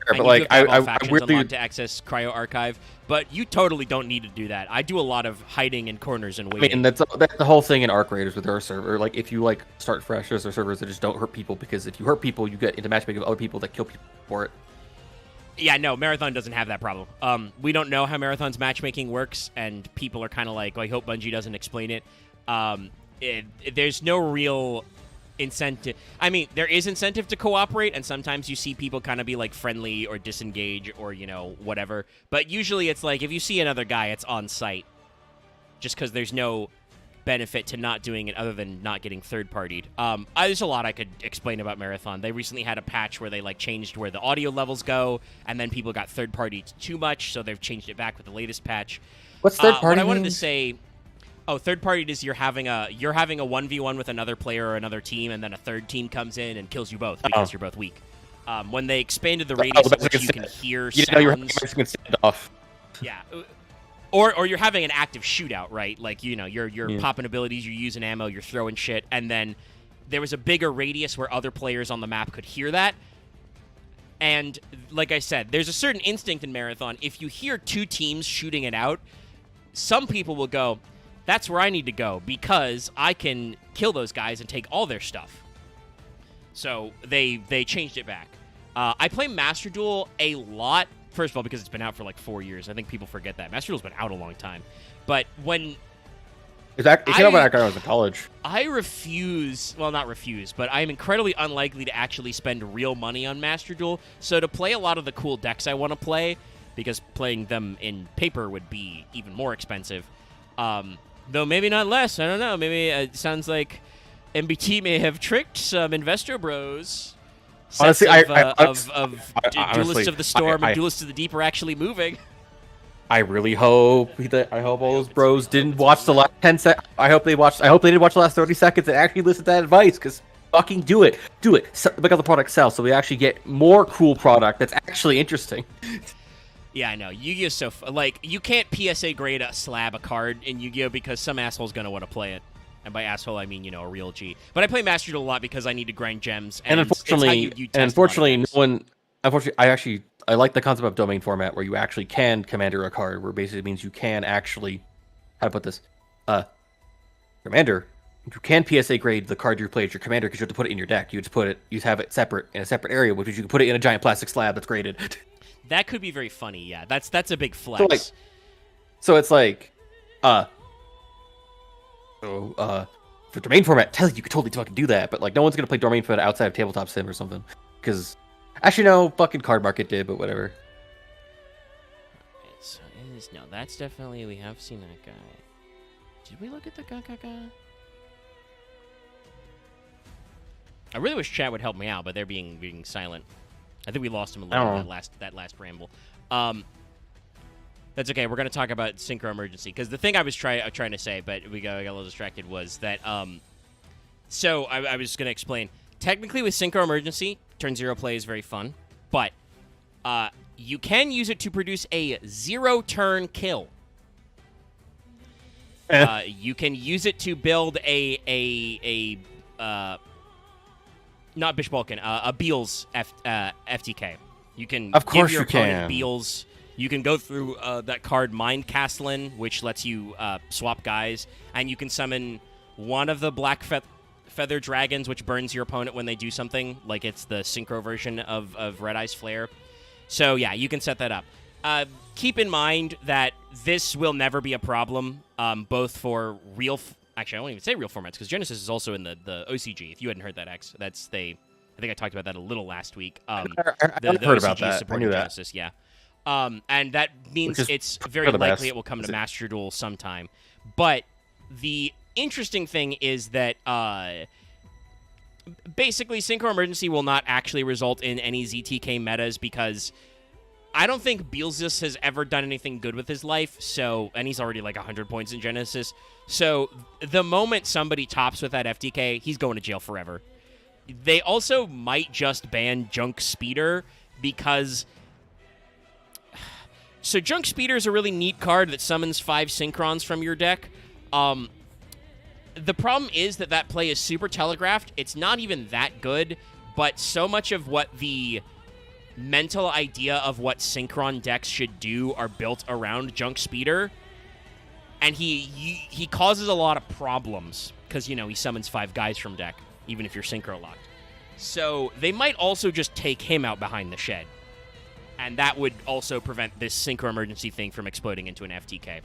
Speaker 1: And
Speaker 2: but
Speaker 1: you
Speaker 2: like
Speaker 1: have to have all
Speaker 2: I
Speaker 1: factions
Speaker 2: weirdly,
Speaker 1: unlocked to access Cryo Archive, but you totally don't need to do that. I do a lot of hiding in corners and
Speaker 2: I
Speaker 1: waiting.
Speaker 2: mean that's the whole thing in Arc Raiders with our server. Like if you like start fresh, there's servers that just don't hurt people because if you hurt people, you get into matchmaking with other people that kill people for it.
Speaker 1: Yeah, no, Marathon doesn't have that problem. We don't know how Marathon's matchmaking works, and people are kind of like, well, I hope Bungie doesn't explain it. There's no real incentive. I mean, there is incentive to cooperate, and sometimes you see people kind of be like friendly or disengage or, whatever. But usually it's like if you see another guy, it's on site. Just because there's no benefit to not doing it other than not getting third-partied. There's a lot I could explain about Marathon. They recently had a patch where they changed where the audio levels go, and then people got third-partied too much, so they've changed it back with the latest patch.
Speaker 2: What's third party?
Speaker 1: What I wanted to say, third-partied is you're having a 1v1 with another player or another team, and then a third team comes in and kills you both because you're both weak. When they expanded the radius at which you can hear sounds,
Speaker 2: you're having a Mexican standoff.
Speaker 1: Yeah. Or you're having an active shootout, right? Like, you're popping abilities, you're using ammo, you're throwing shit, and then there was a bigger radius where other players on the map could hear that. And like I said, there's a certain instinct in Marathon. If you hear two teams shooting it out, some people will go, that's where I need to go because I can kill those guys and take all their stuff. So they changed it back. I play Master Duel a lot. First of all, because it's been out for like 4 years. I think people forget that. Master Duel's been out a long time. But when...
Speaker 2: It came out when I was in college.
Speaker 1: I refuse... Well, not refuse, but I am incredibly unlikely to actually spend real money on Master Duel. So to play a lot of the cool decks I want to play, because playing them in paper would be even more expensive, though maybe not less. I don't know. Maybe it sounds like MBT may have tricked some investor bros...
Speaker 2: Honestly,
Speaker 1: Duelists
Speaker 2: honestly,
Speaker 1: of the Storm and Duelists of the Deep are actually moving.
Speaker 2: I really hope all those bros didn't watch the last 10 seconds. I hope they didn't watch the last 30 seconds and actually listen to that advice. Because fucking do it. Make out the product sell so we actually get more cool product that's actually interesting.
Speaker 1: Yeah, I know. Yu-Gi-Oh! So you can't PSA grade a card in Yu-Gi-Oh! Because some asshole's gonna want to play it. And by asshole, I mean, a real G. But I play Master Duel a lot because I need to grind gems. And
Speaker 2: unfortunately, no one. Unfortunately, I like the concept of domain format where you actually can commander a card, where basically it means you can actually, how to put this, commander. You can PSA grade the card you play as your commander because you have to put it in your deck. You have it separate in a separate area, which is you can put it in a giant plastic slab that's graded.
Speaker 1: That could be very funny. Yeah, that's a big flex.
Speaker 2: So it's like, for domain format, tell you could totally fucking do that, but no one's gonna play domain format outside of Tabletop Sim or something. Because actually, no, fucking Card Market did, but whatever.
Speaker 1: So no, that's definitely we have seen that guy. Did we look at the guy? I really wish chat would help me out, but they're being silent. I think we lost him a little in that last ramble. That's okay. We're going to talk about Synchro Emergency, because the thing I was trying to say, but we got a little distracted, was that, so I was going to explain. Technically, with Synchro Emergency, turn 0 play is very fun, but you can use it to produce a 0-turn kill. You can use it to build not Bish Balkan, a Beals FTK. You can give your opponent Beals. You can go through that card Mind Castlin, which lets you swap guys, and you can summon one of the Black Feather Dragons, which burns your opponent when they do something, like it's the Synchro version of Red Eye's Flare. So yeah, you can set that up. Keep in mind that this will never be a problem, both for real... Actually, I won't even say real formats, because Genesis is also in the OCG. If you hadn't heard that, X, I think I talked about that a little last week.
Speaker 2: I've heard about that. I knew that.
Speaker 1: Genesis, yeah. And that means it's very likely it will come to Master Duel sometime. But the interesting thing is that basically Synchro Emergency will not actually result in any ZTK metas, because I don't think Beelzus has ever done anything good with his life, and he's already 100 points in Genesis. So the moment somebody tops with that FTK, he's going to jail forever. They also might just ban Junk Speeder, because... So Junk Speeder is a really neat card that summons 5 Synchrons from your deck. The problem is that play is super telegraphed. It's not even that good, but so much of what the mental idea of what Synchron decks should do are built around Junk Speeder, and he causes a lot of problems because, he summons 5 guys from deck, even if you're Synchro locked. So they might also just take him out behind the shed, and that would also prevent this Synchro emergency thing from exploding into an FTK.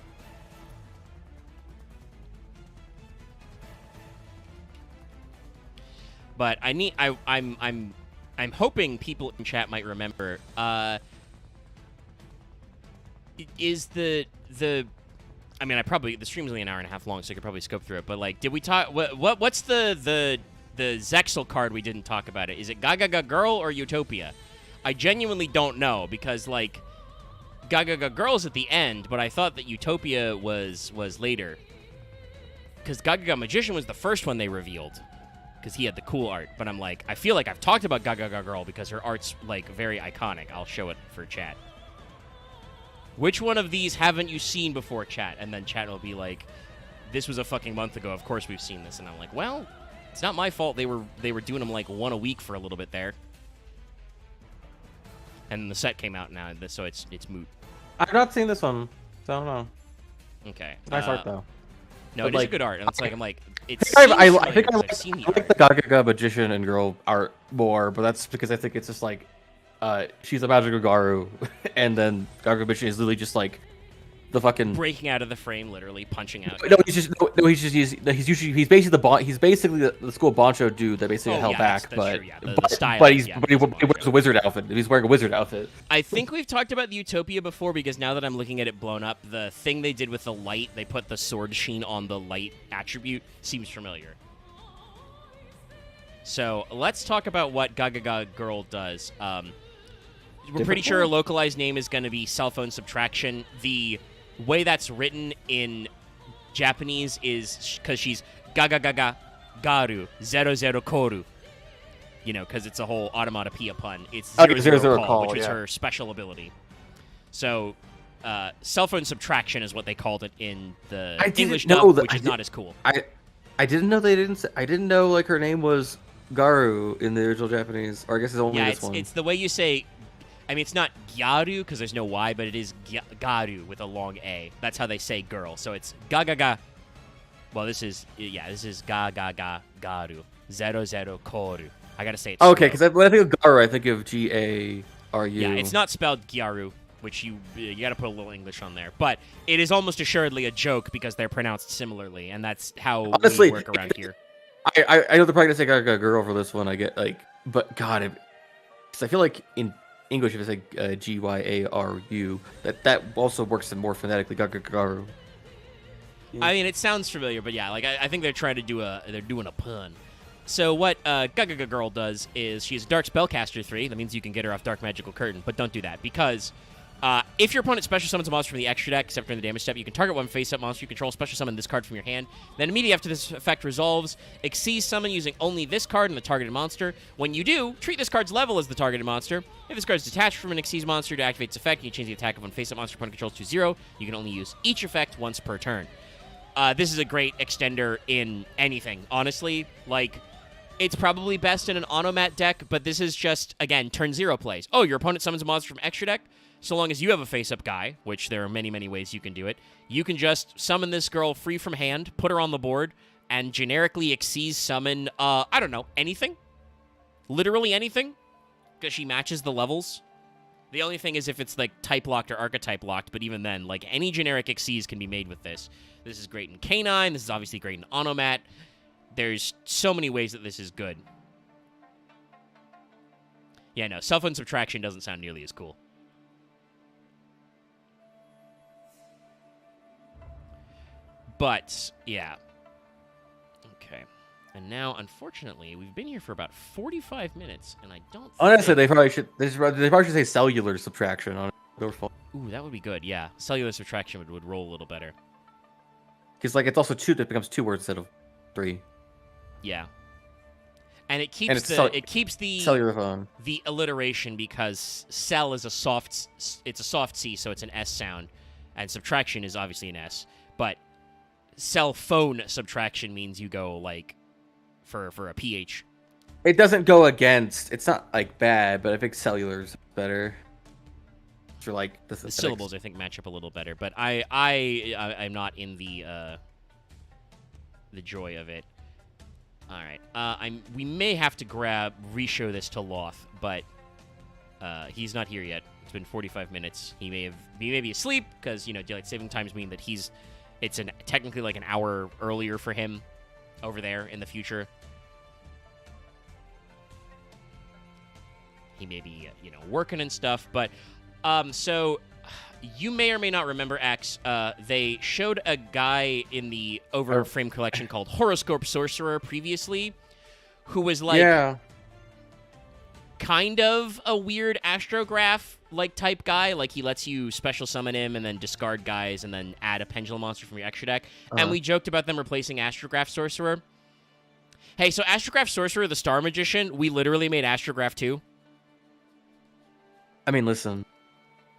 Speaker 1: But I'm hoping people in chat might remember. Is the I mean, the stream's only an hour and a half long, so I could probably scope through it. But like, did we talk? What's the Zexal card we didn't talk about? Is it Gaga Girl or Utopia? I genuinely don't know because like Gaga Girl's at the end, but I thought that Utopia was later. Because Gaga Magician was the first one they revealed. Because he had the cool art. But I'm like, I feel like I've talked about Gaga Girl because her art's, like, very iconic. I'll show it for chat. Which one of these haven't you seen before, chat? And then chat will be like, this was a fucking month ago. Of course we've seen this. And I'm like, well, it's not my fault. They were doing them, like, 1 a week for a little bit there. And then the set came out now, so it's moot.
Speaker 2: I've not seen this one, so I don't know.
Speaker 1: Okay.
Speaker 2: Nice art, though.
Speaker 1: No, it is a good art. And it's like, I'm like,
Speaker 2: I think I like the Gaga Magician and Girl art more, but that's because I think it's just like, she's a magical Garu, and then Gaga Magician is literally just like the fucking
Speaker 1: breaking out of the frame, literally punching out.
Speaker 2: He's basically the school Boncho dude that basically held back,
Speaker 1: that's true,
Speaker 2: but he wears a wizard outfit. He's wearing a wizard outfit.
Speaker 1: I think we've talked about the Utopia before because now that I'm looking at it blown up, the thing they did with the light, they put the sword sheen on the light attribute, seems familiar. So let's talk about what Gaga Girl does. We're pretty sure a localized name is going to be cell phone subtraction. The way that's written in Japanese is because she's Gaga Garu 00 Koru. Because it's a whole automatopoeia pun. It's 00 call, which is her special ability. So, cell phone subtraction is what they called it in the English dub, which is not as cool.
Speaker 2: I didn't know they didn't. I didn't know like her name was Garu in the original Japanese, or I guess it's only this one.
Speaker 1: It's the way you say. I mean, it's not Gyaru because there's no Y, but it is Garu with a long A. That's how they say girl. So it's Gaga. Well, this is Gaga Garu 00 Koru. I gotta say it.
Speaker 2: Okay, because when I think of Garu, I think of Garu.
Speaker 1: Yeah, it's not spelled Gyaru, which you gotta put a little English on there. But it is almost assuredly a joke because they're pronounced similarly, and that's how we work around here.
Speaker 2: I know they're probably gonna say Gaga Girl for this one. I get like, but God, because I feel like in English, if it's like Gyaru, that also works more phonetically. Garu.
Speaker 1: Yeah. I mean, it sounds familiar, but yeah, like I think they're trying to they're doing a pun. So what Gaga Girl does is she's Dark Spellcaster 3. That means you can get her off Dark Magical Curtain, but don't do that because if your opponent special summons a monster from the extra deck, except during the damage step, you can target one face-up monster you control, special summon this card from your hand. Then immediately after this effect resolves, Xyz summon using only this card and the targeted monster. When you do, treat this card's level as the targeted monster. If this card is detached from an Xyz monster to activate its effect, and you change the attack of one face-up monster opponent controls to 0, you can only use each effect once per turn. This is a great extender in anything, honestly. Like, it's probably best in an Automat deck, but this is just, again, turn 0 plays. Oh, your opponent summons a monster from extra deck? So long as you have a face-up guy, which there are many, many ways you can do it, you can just summon this girl free from hand, put her on the board, and generically Xyz summon, I don't know, anything? Literally anything? Because she matches the levels. The only thing is if it's, like, type-locked or archetype-locked, but even then, like, any generic Xyz can be made with this. This is great in Canine, this is obviously great in Automat. There's so many ways that this is good. Yeah, no, cell phone subtraction doesn't sound nearly as cool. But, yeah. Okay. And now, unfortunately, we've been here for about 45 minutes, and I don't
Speaker 2: Honestly, they probably should say cellular subtraction on it.
Speaker 1: Ooh, that would be good, yeah. Cellular subtraction would roll a little better.
Speaker 2: Because, like, it's also 2, that becomes 2 words instead of 3.
Speaker 1: Yeah. And it keeps the
Speaker 2: cellular phone.
Speaker 1: The alliteration because cell is a soft C, so it's an S sound, and subtraction is obviously an S. But cell phone subtraction means you go like for a PH.
Speaker 2: It doesn't go against. It's not like bad, but I think cellular's better. For like the
Speaker 1: The
Speaker 2: synthetics.
Speaker 1: syllables, I think, match up a little better, but I'm not in the joy of it. All right, we may have to reshow this to Loth, but he's not here yet. It's been 45 minutes. He may be asleep because daylight saving times mean that it's technically like an hour earlier for him over there in the future. He may be working and stuff, but so you may or may not remember, X. They showed a guy in the Overframe collection called Horoscope Sorcerer previously, who was like kind of a weird astrograph like type guy. Like he lets you special summon him and then discard guys and then add a pendulum monster from your extra deck. And we joked about them replacing Astrograph Sorcerer. Hey, so Astrograph Sorcerer, the Star Magician, we literally made Astrograph 2.
Speaker 2: I mean, listen,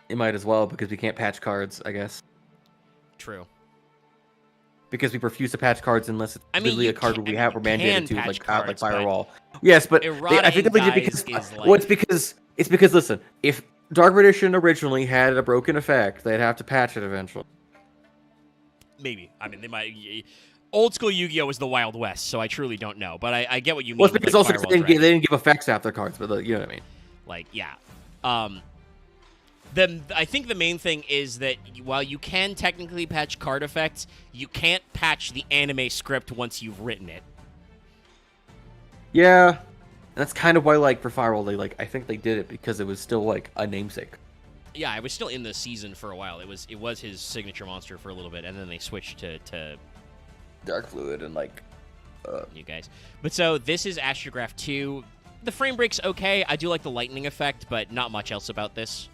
Speaker 2: it might as well because we can't patch cards, I guess.
Speaker 1: True.
Speaker 2: Because we refuse to patch cards unless it's literally a card we're mandated to, like
Speaker 1: cards,
Speaker 2: like Firewall. Yes, but I think they did because it's because listen, if Dark Magician originally had a broken effect, they'd have to patch it eventually.
Speaker 1: Maybe. I mean, they might. Old school Yu-Gi-Oh was the Wild West, so I truly don't know. But I get what you mean.
Speaker 2: Well, it's because also they didn't give effects after cards, but you know what I mean.
Speaker 1: Like, yeah. I think the main thing is that while you can technically patch card effects, you can't patch the anime script once you've written it.
Speaker 2: Yeah, and that's kind of why, like, for Firewall, I think they did it because it was still like a namesake.
Speaker 1: Yeah, I was still in the season for a while. It was his signature monster for a little bit, and then they switched to
Speaker 2: Dark Fluid and
Speaker 1: you guys. But so this is Astrograph 2. The frame break's okay. I do like the lightning effect, but not much else about this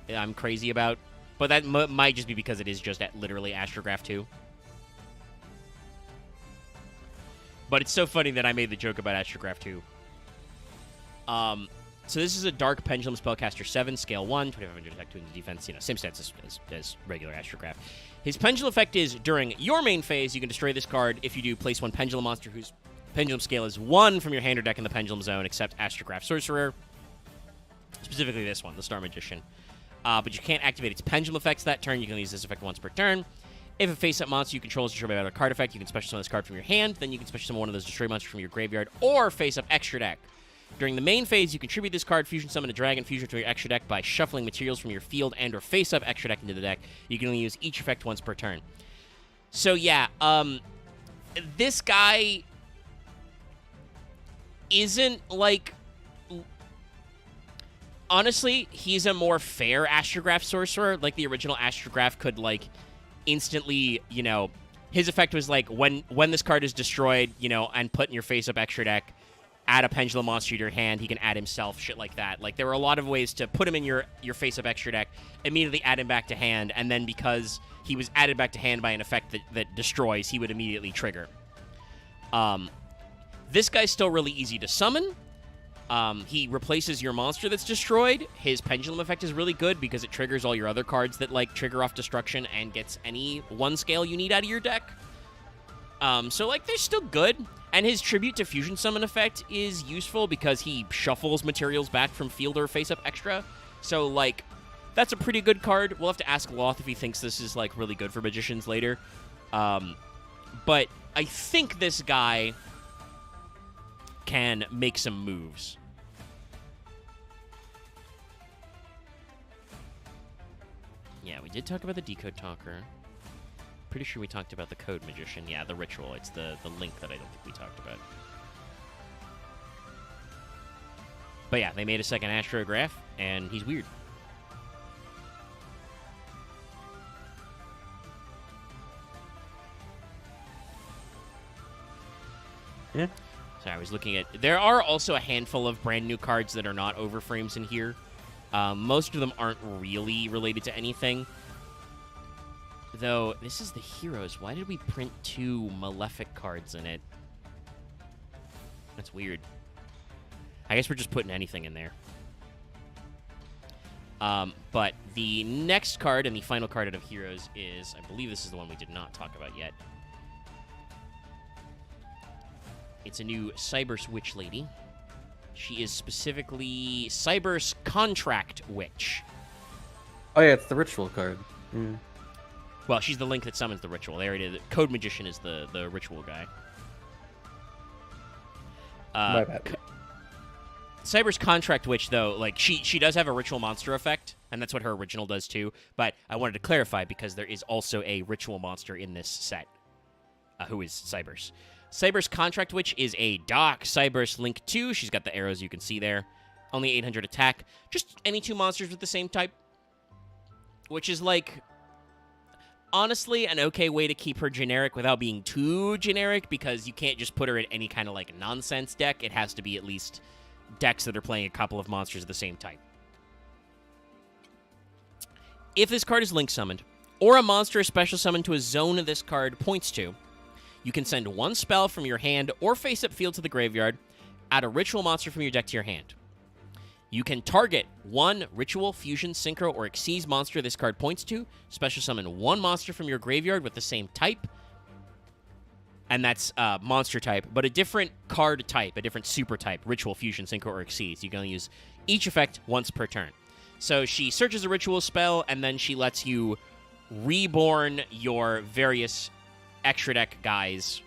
Speaker 1: I'm crazy about. But that might just be because it is just literally Astrograph 2. But it's so funny that I made the joke about Astrograph 2. So this is a Dark Pendulum Spellcaster 7, scale 1, 2500 attack, 200 defense, same stats as regular Astrograph. His pendulum effect is, during your main phase, you can destroy this card. If you do, place one pendulum monster whose pendulum scale is 1 from your hand or deck in the pendulum zone, except Astrograph Sorcerer. Specifically this one, the Star Magician. But you can't activate its pendulum effects that turn. You can use this effect once per turn. If a face-up monster you control is destroyed by another card effect, you can special summon this card from your hand. Then you can special summon one of those destroyed monsters from your graveyard or face-up extra deck. During the main phase, you contribute this card, fusion summon a dragon, fusion to your extra deck by shuffling materials from your field and or face-up extra deck into the deck. You can only use each effect once per turn. So yeah, this guy isn't like... Honestly, he's a more fair Astrograph Sorcerer. Like, the original Astrograph could, like, instantly, his effect was, like, when this card is destroyed, and put in your face-up extra deck, add a pendulum monster to your hand, he can add himself, shit like that. Like, there were a lot of ways to put him in your face-up extra deck, immediately add him back to hand, and then because he was added back to hand by an effect that destroys, he would immediately trigger. This guy's still really easy to summon. He replaces your monster that's destroyed. His pendulum effect is really good because it triggers all your other cards that, like, trigger off destruction and gets any one scale you need out of your deck. So, like, they're still good. And his Tribute to Fusion Summon effect is useful because he shuffles materials back from field or face-up extra. So, like, that's a pretty good card. We'll have to ask Loth if he thinks this is, like, really good for Magicians later. But I think this guy can make some moves. Yeah, we did talk about the Decode Talker. Pretty sure we talked about the Code Magician. Yeah, the Ritual. It's the link that I don't think we talked about. But yeah, they made a second Astrograph, and he's weird.
Speaker 2: Yeah.
Speaker 1: So I was looking at... There are also a handful of brand new cards that are not Overframes in here. Most of them aren't really related to anything. Though, this is the Heroes. Why did we print 2 Malefic cards in it? That's weird. I guess we're just putting anything in there. But the next card and the final card out of Heroes is... I believe this is the one we did not talk about yet. It's a new Cyber Witch Lady. She is specifically Cyber's Contract Witch.
Speaker 2: Oh yeah, it's the ritual card.
Speaker 1: Well, she's the link that summons the ritual. They already did. Code Magician is the ritual guy.
Speaker 2: My bad.
Speaker 1: Cyber's Contract Witch, though, like she does have a ritual monster effect, and that's what her original does too. But I wanted to clarify because there is also a ritual monster in this set, who is Cyber's. Cyber's Contract Witch is a Doc Cyber's Link 2. She's got the arrows you can see there. Only 800 attack. Just any 2 monsters with the same type, which is like, honestly, an okay way to keep her generic without being too generic, because you can't just put her in any kind of like nonsense deck. It has to be at least decks that are playing a couple of monsters of the same type. If this card is link summoned, or a monster is special summoned to a zone this card points to, you can send 1 spell from your hand or face-up field to the graveyard, add a ritual monster from your deck to your hand. You can target 1 Ritual, Fusion, Synchro, or Xyz monster this card points to, special summon 1 monster from your graveyard with the same type, and that's monster type, but a different card type, a different super type, Ritual, Fusion, Synchro, or Xyz. You can only use each effect once per turn. So she searches a ritual spell, and then she lets you reborn your various extra deck guys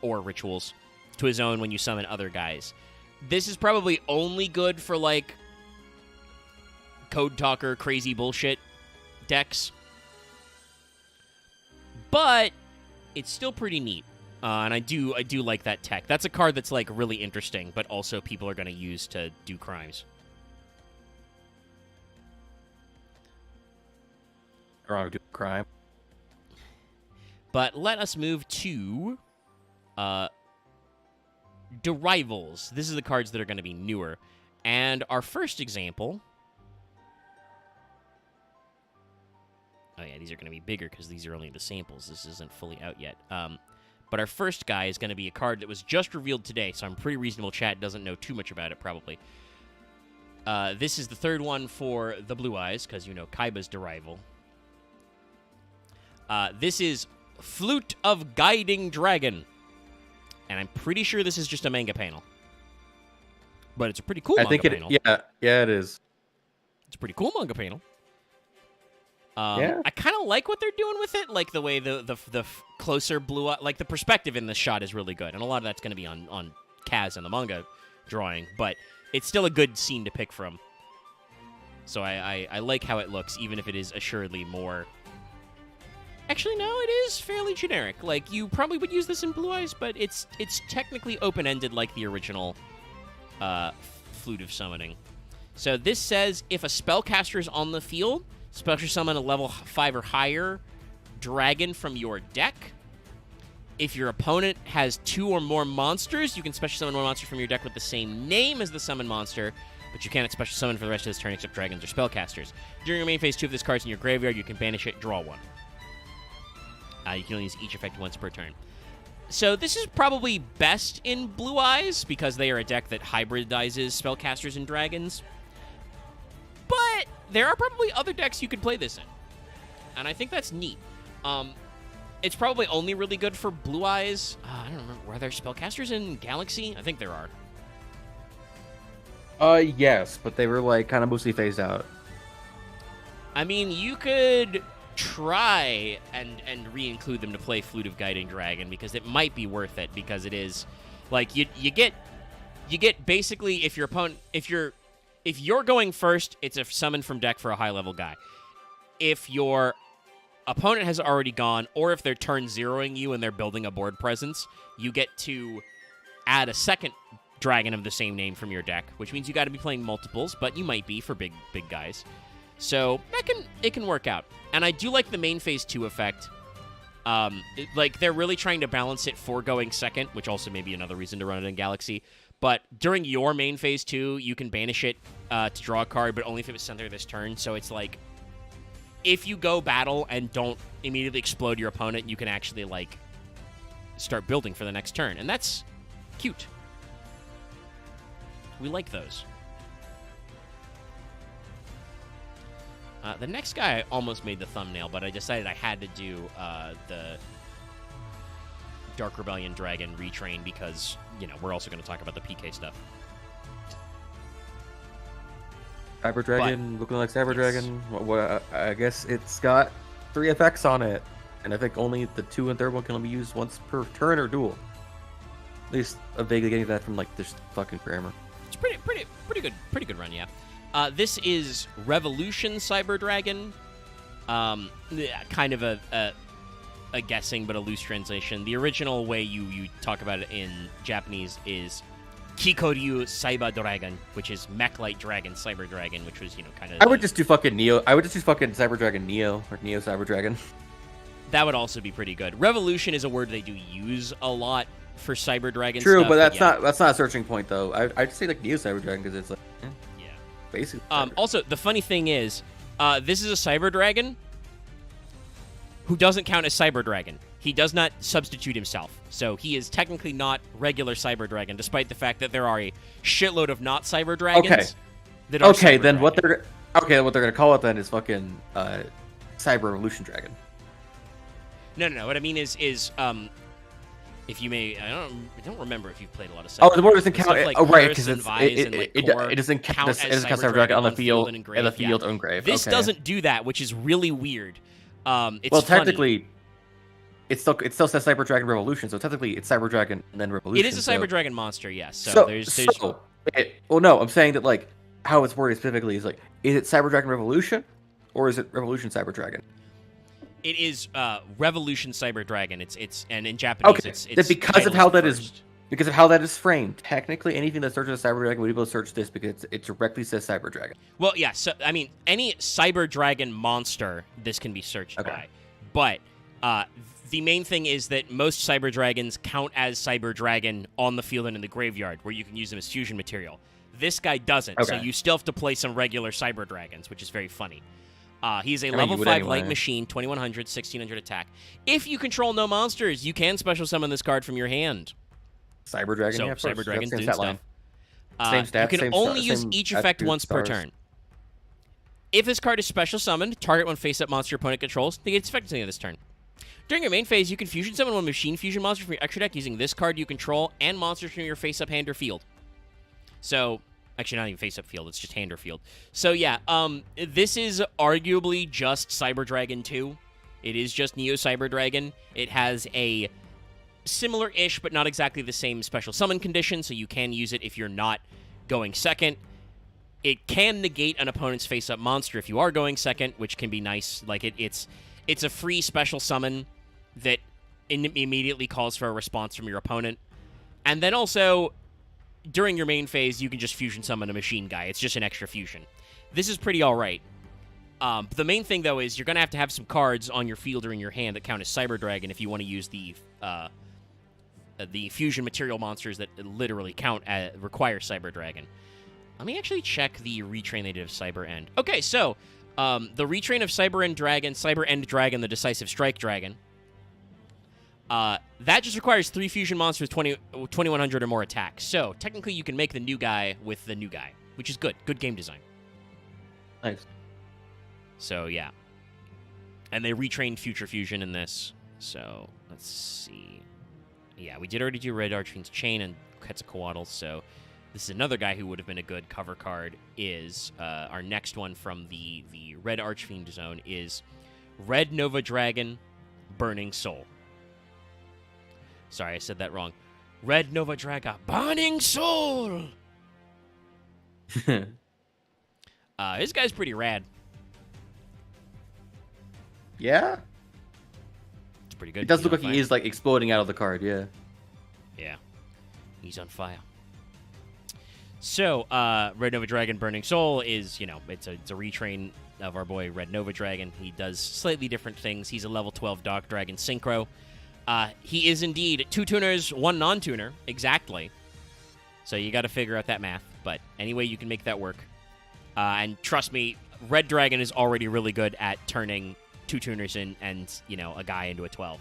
Speaker 1: or rituals to a zone when you summon other guys. This is probably only good for, like, Code Talker, crazy bullshit decks. But it's still pretty neat. And I do like that tech. That's a card that's, like, really interesting, but also people are going to use to do crimes.
Speaker 2: Wrong, do crime.
Speaker 1: But let us move to Derivals. This is the cards that are going to be newer. And our first example... Oh yeah, these are going to be bigger because these are only the samples. This isn't fully out yet. But our first guy is going to be a card that was just revealed today, so I'm pretty reasonable chat doesn't know too much about it, probably. This is the third one for the Blue Eyes, because you know Kaiba's Derival. This is Flute of Guiding Dragon. And I'm pretty sure this is just a manga panel. But it's a pretty cool manga panel.
Speaker 2: Yeah, it is.
Speaker 1: It's a pretty cool manga panel.
Speaker 2: Yeah.
Speaker 1: I kind of like what they're doing with it, like the way the closer blue eye, like the perspective in this shot is really good, and a lot of that's going to be on Kaz and the manga drawing, but it's still a good scene to pick from. So I like how it looks, even if it is assuredly more. Actually, no, it is fairly generic. Like, you probably would use this in Blue Eyes, but it's technically open-ended like the original Flute of Summoning. So this says, if a spellcaster is on the field, special summon a level 5 or higher dragon from your deck. If your opponent has 2 or more monsters, you can special summon 1 monster from your deck with the same name as the summoned monster, but you cannot special summon for the rest of this turn except dragons or spellcasters. During your main phase 2 of this card's in your graveyard, you can banish it, draw 1. You can only use each effect once per turn. So this is probably best in Blue Eyes, because they are a deck that hybridizes spellcasters and dragons. But there are probably other decks you could play this in. And I think that's neat. It's probably only really good for Blue Eyes. I don't remember. Were there spellcasters in Galaxy? I think there are.
Speaker 2: Yes, but they were, like, kind of mostly phased out.
Speaker 1: I mean, you could try and re-include them to play Flute of Guiding Dragon, because it might be worth it, because it is, like, you get basically, if your opponent, if you're going first, it's a summon from deck for a high-level guy. If your opponent has already gone, or if they're turn zeroing you and they're building a board presence, you get to add a second dragon of the same name from your deck, which means you got to be playing multiples, but you might be for big guys. So it can work out. And I do like the main phase 2 effect. Like, they're really trying to balance it for going second, which also may be another reason to run it in Galaxy. But during your main phase 2, you can banish it to draw a card, but only if it was center this turn. So it's like, if you go battle and don't immediately explode your opponent, you can actually, like, start building for the next turn. And that's cute. We like those. The next guy I almost made the thumbnail, but I decided I had to do the Dark Rebellion Dragon retrain because, you know, we're also going to talk about the PK stuff.
Speaker 2: Cyber Dragon looking like Cyber Dragon. Well, I guess it's got 3 effects on it, and I think only the 2 and 3rd one can only be used once per turn or duel. At least I'm vaguely getting that from like this fucking grammar.
Speaker 1: It's pretty good run, yeah. This is Revolution Cyber Dragon. Kind of a guessing, but a loose translation. The original way you talk about it in Japanese is Kikoryu Cyber Dragon, which is Mech-Light Dragon Cyber Dragon, which was, kind of...
Speaker 2: I would just do fucking Neo. I would just do fucking Cyber Dragon Neo, or Neo Cyber Dragon.
Speaker 1: That would also be pretty good. Revolution is a word they do use a lot for Cyber Dragon
Speaker 2: True,
Speaker 1: stuff,
Speaker 2: but that's not a searching point, though. I'd say, like, Neo Cyber Dragon, because it's, like,
Speaker 1: yeah.
Speaker 2: Basically.
Speaker 1: Also, the funny thing is, this is a Cyber Dragon who doesn't count as Cyber Dragon. He does not substitute himself. So he is technically not regular Cyber Dragon, despite the fact that there are a shitload of not Cyber Dragons. That are Cyber
Speaker 2: then
Speaker 1: Dragon.
Speaker 2: what they're gonna call it then is fucking Cyber Revolution Dragon.
Speaker 1: No. What I mean is if you may, I don't remember if you've played a lot of Cyber.
Speaker 2: Oh, the word doesn't count.
Speaker 1: Like
Speaker 2: right, because
Speaker 1: it
Speaker 2: doesn't count as Cyber Dragon on the field and the field and grave.
Speaker 1: This doesn't do that, which is really weird. It's
Speaker 2: well,
Speaker 1: funny.
Speaker 2: technically, it still says Cyber Dragon Revolution, so technically it's Cyber Dragon and then Revolution.
Speaker 1: It is a Cyber Dragon monster, yes. So
Speaker 2: no, I'm saying that like how it's worded specifically is like, is it Cyber Dragon Revolution or is it Revolution Cyber Dragon?
Speaker 1: It is Revolution Cyber Dragon. It's and in Japanese it's
Speaker 2: because of how that is framed. Technically, anything that searches Cyber Dragon would be able to search this because it directly says Cyber Dragon.
Speaker 1: Well, yeah. So I mean, any Cyber Dragon monster this can be searched by, but the main thing is that most Cyber Dragons count as Cyber Dragon on the field and in the graveyard, where you can use them as fusion material. This guy doesn't, so you still have to play some regular Cyber Dragons, which is very funny. He's a level 5 light machine, 2100, 1600 attack. If you control no monsters, you can special summon this card from your hand.
Speaker 2: Cyber Dragon,
Speaker 1: so
Speaker 2: yeah,
Speaker 1: Cyber Dragon's doing
Speaker 2: stuff.
Speaker 1: Same stats, you can only use each effect once per turn. If this card is special summoned, target one face-up monster your opponent controls, they get its effect until this turn. During your main phase, you can fusion summon one machine fusion monster from your extra deck using this card you control and monsters from your face-up hand or field. So, actually not even face-up field, it's just hand or field. So yeah, this is arguably just Cyber Dragon 2. It is just Neo Cyber Dragon. It has a similar-ish, but not exactly the same special summon condition, so you can use it if you're not going second. It can negate an opponent's face-up monster if you are going second, which can be nice. Like, it's a free special summon that immediately calls for a response from your opponent. And then also, during your main phase, you can just fusion summon a machine guy. It's just an extra fusion. This is pretty alright. The main thing, though, is you're going to have some cards on your field or in your hand that count as Cyber Dragon if you want to use the fusion material monsters that literally require Cyber Dragon. Let me actually check the retrain they did of Cyber End. Okay, so the retrain of Cyber End Dragon, the Decisive Strike Dragon, that just requires 3 fusion monsters, 2100 or more attacks. So technically, you can make the new guy with the new guy, which is good. Good game design.
Speaker 2: Nice.
Speaker 1: So yeah, and they retrained Future Fusion in this. So let's see. Yeah, we did already do Red Archfiend's Chain and Quetzalcoatl, so this is another guy who would have been a good cover card. Is our next one from the Red Archfiend zone is Red Nova Dragon, Burning Soul. Sorry, I said that wrong. Red Nova Dragon, Burning Soul! This guy's pretty rad.
Speaker 2: Yeah?
Speaker 1: It's pretty good.
Speaker 2: It does look like he is, like, exploding out of the card, yeah.
Speaker 1: Yeah. He's on fire. So, Red Nova Dragon Burning Soul is, it's a retrain of our boy Red Nova Dragon. He does slightly different things. He's a level 12 Dark Dragon Synchro. He is indeed 2 tuners, 1 non-tuner, exactly. So you got to figure out that math. But anyway, you can make that work. And trust me, Red Dragon is already really good at turning 2 tuners and a guy into a 12.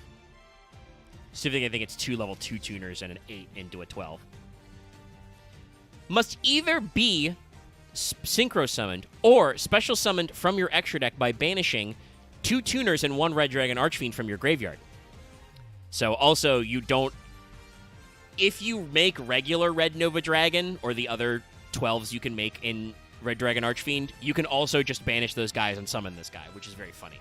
Speaker 1: Specifically, I think it's 2 level 2 tuners and an 8 into a 12. Must either be synchro summoned or special summoned from your extra deck by banishing 2 tuners and 1 Red Dragon Archfiend from your graveyard. So also, you don't... If you make regular Red Nova Dragon or the other 12s you can make in Red Dragon Archfiend, you can also just banish those guys and summon this guy, which is very funny.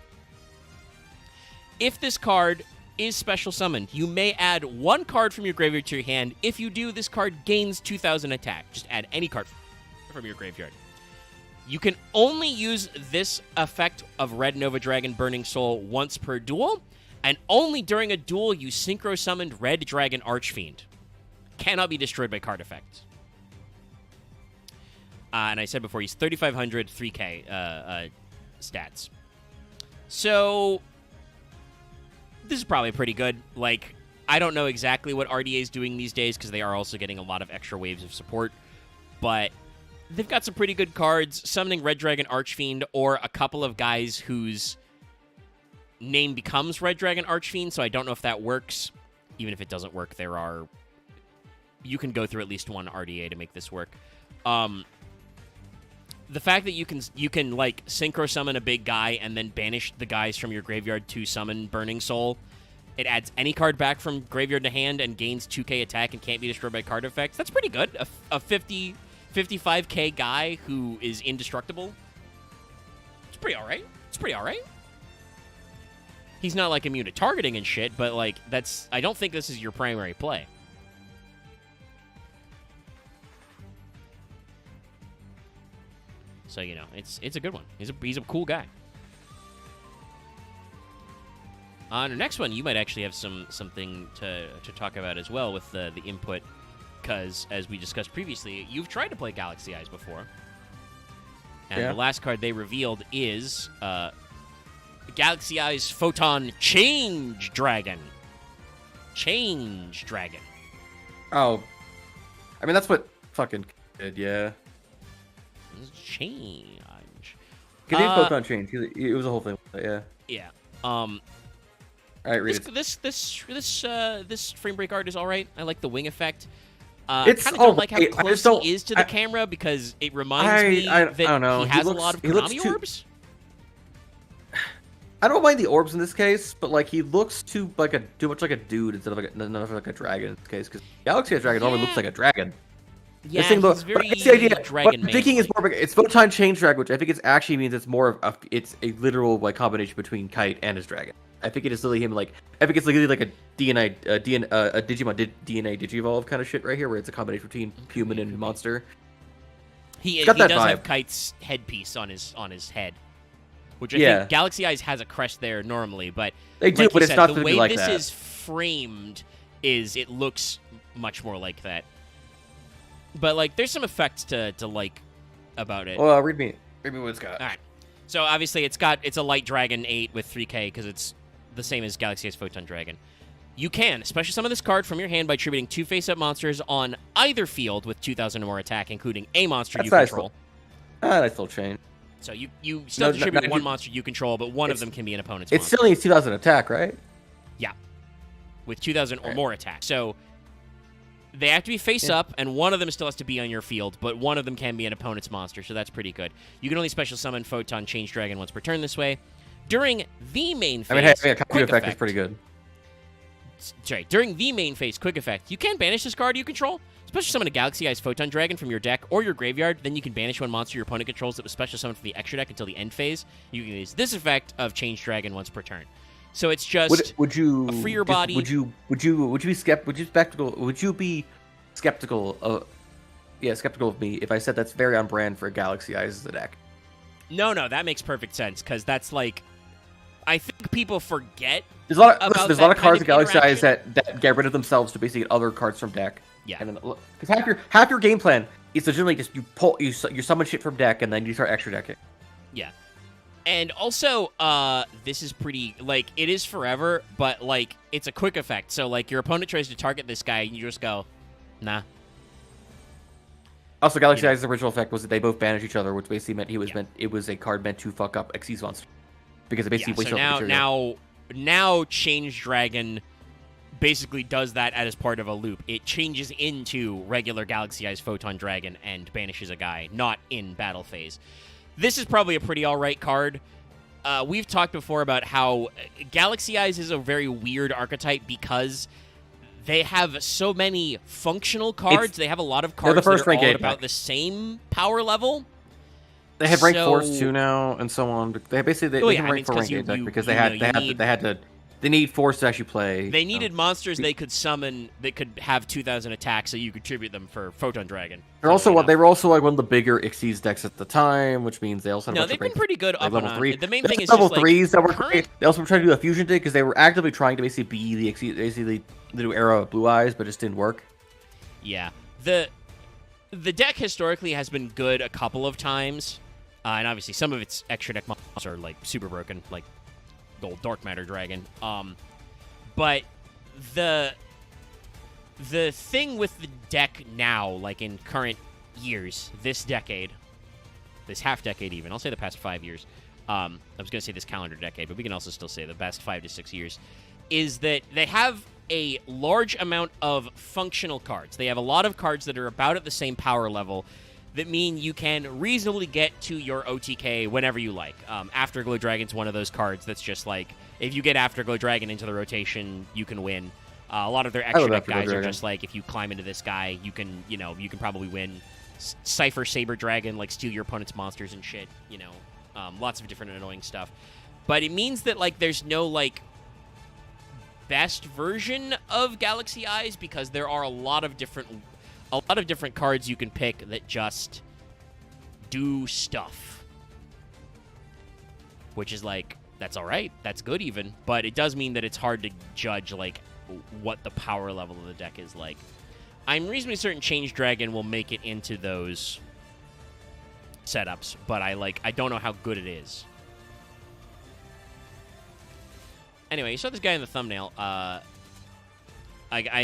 Speaker 1: If this card is special summoned, you may add one card from your graveyard to your hand. If you do, this card gains 2,000 attack. Just add any card from your graveyard. You can only use this effect of Red Nova Dragon Burning Soul once per duel, and only during a duel you synchro summoned Red Dragon Archfiend. Cannot be destroyed by card effects. And I said before, he's 3,500, 3k stats. So, this is probably pretty good. Like, I don't know exactly what RDA is doing these days, because they are also getting a lot of extra waves of support. But they've got some pretty good cards. Summoning Red Dragon Archfiend, or a couple of guys whose name becomes Red Dragon Archfiend, so I don't know if that works. Even if it doesn't work, you can go through at least one RDA to make this work. The fact that you can like synchro summon a big guy and then banish the guys from your graveyard to summon Burning Soul. It adds any card back from graveyard to hand and gains 2k attack and can't be destroyed by card effects. That's pretty good. A 55k guy who is indestructible. It's pretty alright. He's not like immune to targeting and shit, but like I don't think this is your primary play. So, you know, it's a good one. He's a cool guy. On the next one, you might actually have something to talk about as well with the input, because, as we discussed previously, you've tried to play Galaxy Eyes before. And the last card they revealed is Galaxy Eyes Photon Change Dragon. Change Dragon.
Speaker 2: Oh. I mean, that's what fucking did, yeah.
Speaker 1: Change.
Speaker 2: Give me Photon Change. It was a whole thing. Yeah.
Speaker 1: Yeah.
Speaker 2: All right, read it.
Speaker 1: This frame break art is all right. I like the wing effect.
Speaker 2: It's
Speaker 1: I kind of don't like how close he is to the camera, because it reminds me that he has a lot of Konami orbs.
Speaker 2: I don't mind the orbs in this case, but like he looks too much like a dude instead of like a dragon in this case, because Galaxy Eyes Dragon normally looks like a dragon.
Speaker 1: Yeah,
Speaker 2: he's very
Speaker 1: dragon.
Speaker 2: I'm thinking it's more of it's Photon Change Dragon, which I think actually means it's more of it's a literal like combination between Kite and his dragon. I think it is literally him I think it's literally like a Digimon DNA Digivolve kind of shit right here, where it's a combination between human and monster.
Speaker 1: He does have Kite's headpiece on his head, which I think Galaxy Eyes has a crest there normally, but
Speaker 2: they do, but it's not the way like
Speaker 1: this is framed. It looks much more like that. But like, there's some effects to like about it.
Speaker 2: Well, read me what it's got.
Speaker 1: All right. So obviously, it's a Light Dragon 8 with 3k, because it's the same as Galaxy Eyes Photon Dragon. You can special summon this card from your hand by attributing 2 face-up monsters on either field with 2,000 or more attack, including a monster you control.
Speaker 2: That's still change.
Speaker 1: So you still distribute one monster you control, but one of them can be an opponent's monster.
Speaker 2: It still needs 2,000 attack, right?
Speaker 1: Yeah. With 2,000 or more attack. So they have to be face-up, and one of them still has to be on your field, but one of them can be an opponent's monster, so that's pretty good. You can only special summon Photon Change Dragon once per turn this way. During the main phase,
Speaker 2: Quick effect is pretty good.
Speaker 1: Sorry, during the main phase, Quick Effect, you can banish this card you control. Special summon a Galaxy Eyes Photon Dragon from your deck or your graveyard, then you can banish one monster your opponent controls that was special summoned from the extra deck until the end phase. You can use this effect of Change Dragon once per turn. So it's just
Speaker 2: would you
Speaker 1: a freer body.
Speaker 2: Would you be skeptical? Would you be skeptical of me if I said that's very on brand for Galaxy Eyes as a deck?
Speaker 1: No, that makes perfect sense, because that's like, I think people forget.
Speaker 2: There's a lot of cards in Galaxy Eyes that get rid of themselves to basically get other cards from deck.
Speaker 1: Yeah,
Speaker 2: and then because half your game plan is legitimately just you summon shit from deck and then you start extra decking.
Speaker 1: Yeah. And also, this is pretty, like, it is forever, but, like, it's a quick effect. So, like, your opponent tries to target this guy, and you just go, nah.
Speaker 2: Also, Galaxy Eyes' original effect was that they both banish each other, which basically meant it was a card meant to fuck up Xyz monster. Because it basically wastes material.
Speaker 1: Now Change Dragon basically does that as part of a loop. It changes into regular Galaxy Eyes Photon Dragon and banishes a guy, not in battle phase. This is probably a pretty alright card. We've talked before about how Galaxy Eyes is a very weird archetype because they have so many functional cards. They have a lot of cards that are all at about the same power level.
Speaker 2: They have rank
Speaker 1: So,
Speaker 2: 4s too now, and so on. They basically
Speaker 1: well,
Speaker 2: they
Speaker 1: yeah,
Speaker 2: can
Speaker 1: I mean,
Speaker 2: rank
Speaker 1: it's
Speaker 2: 4
Speaker 1: because
Speaker 2: rank 8 deck because they need 4s to actually play.
Speaker 1: they needed monsters they could summon that could have 2,000 attacks, so you could tribute them for Photon Dragon.
Speaker 2: They were also like one of the bigger Xyz decks at the time, which means they also had a
Speaker 1: No,
Speaker 2: bunch
Speaker 1: they've
Speaker 2: of
Speaker 1: been
Speaker 2: rank,
Speaker 1: pretty good
Speaker 2: like
Speaker 1: up and
Speaker 2: level
Speaker 1: on.
Speaker 2: 3.
Speaker 1: The main
Speaker 2: There's
Speaker 1: thing is
Speaker 2: level
Speaker 1: just like
Speaker 2: 3s that were
Speaker 1: current.
Speaker 2: great. They also were trying to do a fusion deck because they were actively trying to basically be basically the new era of Blue Eyes, but it just didn't work.
Speaker 1: Yeah, the deck historically has been good a couple of times, and obviously some of its extra deck models are like super broken, like Gold Dark Matter Dragon. But the thing with the deck now, like in current years, this decade, this half decade even, I'll say the past 5 years. I was going to say this calendar decade, but we can also still say the past 5 to 6 years, is that they have a large amount of functional cards. They have a lot of cards that are about at the same power level that mean you can reasonably get to your OTK whenever you like. Afterglow Dragon's one of those cards that's just like, if you get Afterglow Dragon into the rotation, you can win. A lot of their extra deck guys are just like, if you climb into this guy, you can probably win. Cypher Saber Dragon, like, steal your opponent's monsters and shit, lots of different annoying stuff. But it means that, like, there's no, like, best version of Galaxy Eyes because there are a lot of different cards you can pick that just do stuff. Which is like, that's all right. That's good even. But it does mean that it's hard to judge, like, what the power level of the deck is like. I'm reasonably certain Change Dragon will make it into those setups, but I don't know how good it is. Anyway, you saw this guy in the thumbnail. I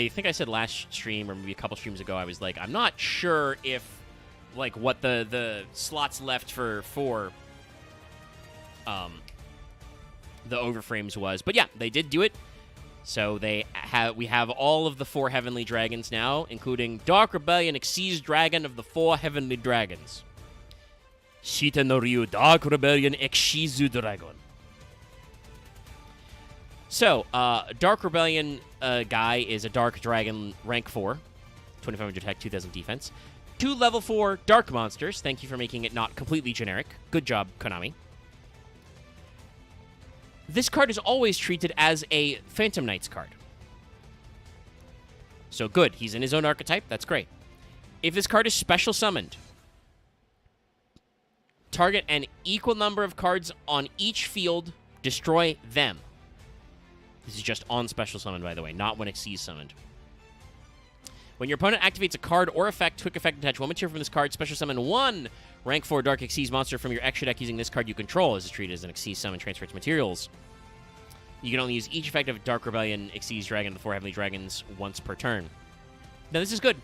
Speaker 1: think I said last stream or maybe a couple streams ago, I was like, I'm not sure if, like, what the slots left for the Overframes was. But yeah, they did do it. So we have all of the 4 Heavenly Dragons now, including Dark Rebellion Xyz Dragon of the 4 Heavenly Dragons. Shita no Ryu Dark Rebellion Xyz Dragon. So, Dark Rebellion guy is a Dark Dragon rank 4, 2500 attack, 2000 defense. 2 level 4 Dark monsters. Thank you for making it not completely generic. Good job, Konami. This card is always treated as a Phantom Knights card. So good, he's in his own archetype, that's great. If this card is special summoned, target an equal number of cards on each field, destroy them. This is just on special summon, by the way, not when Xyz summoned. When your opponent activates a card or effect, quick effect, attach 1 material from this card, special summon 1 rank 4 Dark Xyz monster from your extra deck using this card you control. This is treated as an Xyz summon, transfer its materials. You can only use each effect of Dark Rebellion, Xyz Dragon, the 4 Heavenly Dragons once per turn. Now, this is good.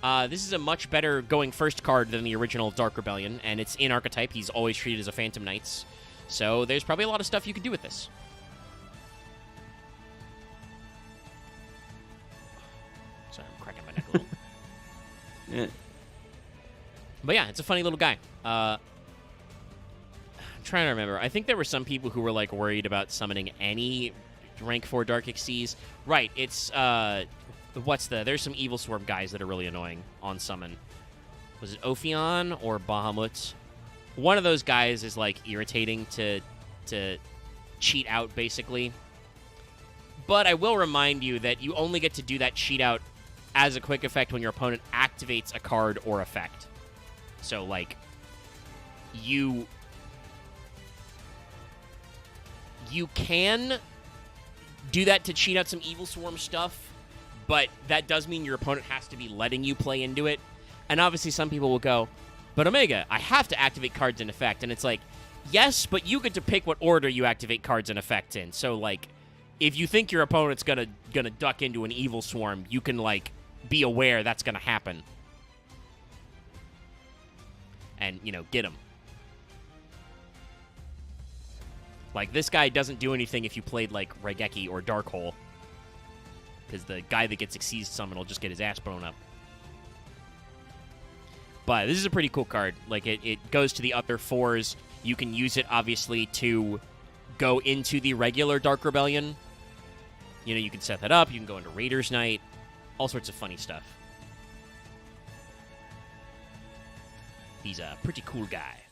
Speaker 1: This is a much better going first card than the original Dark Rebellion, and it's in archetype. He's always treated as a Phantom Knights. So there's probably a lot of stuff you can do with this. Sorry, I'm cracking my neck a little.
Speaker 2: Yeah.
Speaker 1: But yeah, it's a funny little guy. I'm trying to remember. I think there were some people who were, like, worried about summoning any rank 4 Dark Xyz. Right, it's, there's some Evil Swarm guys that are really annoying on summon. Was it Ophion or Bahamut? One of those guys is, like, irritating to cheat out, basically. But I will remind you that you only get to do that cheat out as a quick effect when your opponent activates a card or effect. So, like, you can do that to cheat out some Evil Swarm stuff, but that does mean your opponent has to be letting you play into it. And obviously some people will go, but Omega, I have to activate cards in effect. And it's like, yes, but you get to pick what order you activate cards in effect in. So, like, if you think your opponent's gonna duck into an Evil Swarm, you can, like, be aware that's gonna happen. And, get him. Like, this guy doesn't do anything if you played, like, Raigeki or Darkhole. Because the guy that gets Xyz summoned will just get his ass blown up. But this is a pretty cool card. Like, it goes to the other 4s. You can use it, obviously, to go into the regular Dark Rebellion. You can set that up. You can go into Raiders Night. All sorts of funny stuff. He's a pretty cool guy.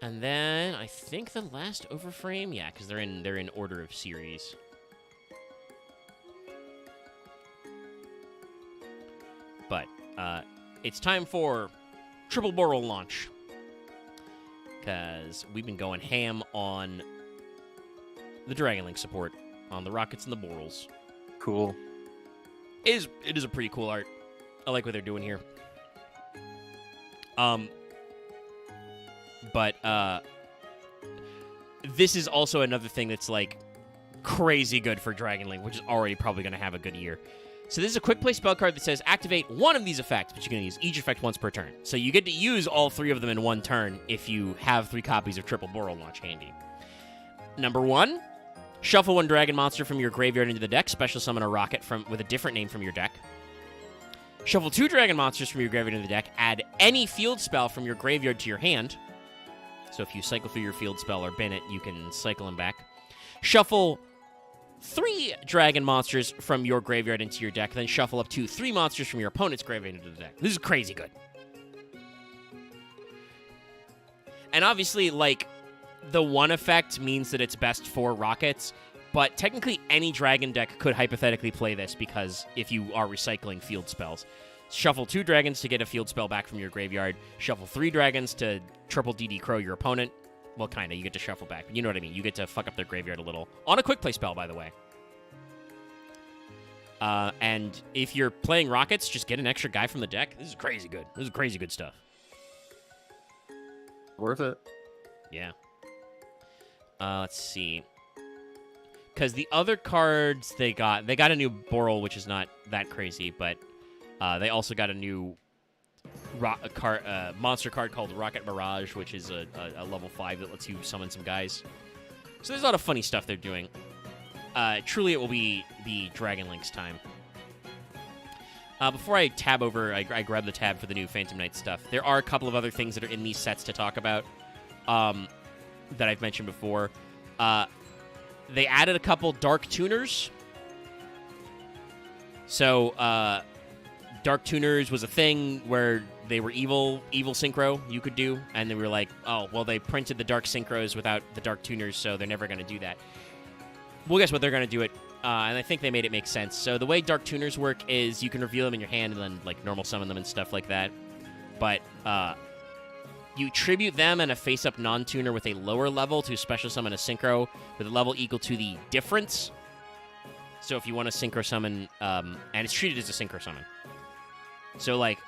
Speaker 1: And then I think the last Overframe, yeah, because they're in order of series. But it's time for triple barrel launch, because we've been going ham on the Dragonlink support on the rockets and the borals.
Speaker 2: Cool.
Speaker 1: It is a pretty cool art. I like what they're doing here. But this is also another thing that's like crazy good for Dragonlink, which is already probably going to have a good year. So this is a quick play spell card that says activate one of these effects, but you're going to use each effect once per turn. So you get to use all 3 of them in one turn if you have 3 copies of Triple Boral Launch handy. Number 1, shuffle 1 dragon monster from your graveyard into the deck, special summon a rocket with a different name from your deck. Shuffle 2 dragon monsters from your graveyard into the deck, add any field spell from your graveyard to your hand. So if you cycle through your field spell or bin it, you can cycle them back. Shuffle 3 dragon monsters from your graveyard into your deck, then shuffle up to 3 monsters from your opponent's graveyard into the deck. This is crazy good. And obviously, like, the 1 effect means that it's best for rockets, but technically any dragon deck could hypothetically play this, because if you are recycling field spells. Shuffle 2 dragons to get a field spell back from your graveyard. Shuffle 3 dragons to triple DD Crow your opponent. Well, kind of. You get to shuffle back. But you know what I mean. You get to fuck up their graveyard a little. On a quick play spell, by the way. And if you're playing rockets, just get an extra guy from the deck. This is crazy good. This is crazy good stuff.
Speaker 2: Worth it.
Speaker 1: Yeah. Let's see. Because the other cards they got a new Boral, which is not that crazy, but they also got a new monster card called Rocket Mirage, which is a level 5 that lets you summon some guys. So there's a lot of funny stuff they're doing. Truly, it will be the Dragonlink's time. Before I tab over, I grab the tab for the new Phantom Knight stuff. There are a couple of other things that are in these sets to talk about that I've mentioned before. They added a couple Dark Tuners. So, Dark Tuners was a thing where they were evil synchro you could do, and they were like, oh, well, they printed the Dark Synchros without the Dark Tuners, so they're never going to do that. Well, guess what? They're going to do it, and I think they made it make sense. So the way Dark Tuners work is you can reveal them in your hand and then, like, normal summon them and stuff like that. But, you tribute them and a face-up non-tuner with a lower level to special summon a synchro with a level equal to the difference. So if you want to synchro summon, and it's treated as a synchro summon. So, like,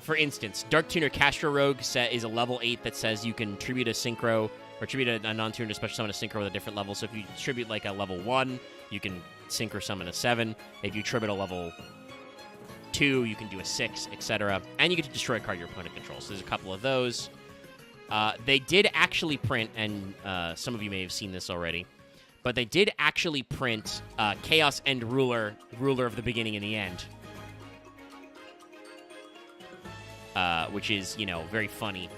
Speaker 1: for instance, Dark Tuner Castro Rogue set is a level 8 that says you can tribute a synchro, or tribute a non-tuner to special summon a synchro with a different level. So if you tribute, like, a level 1, you can synchro summon a 7. If you tribute a level 2, you can do a 6, etc. And you get to destroy a card your opponent controls. So there's a couple of those. They did actually print, and some of you may have seen this already, but they did actually print Chaos End Ruler of the beginning and the end. Which is, you know, very funny,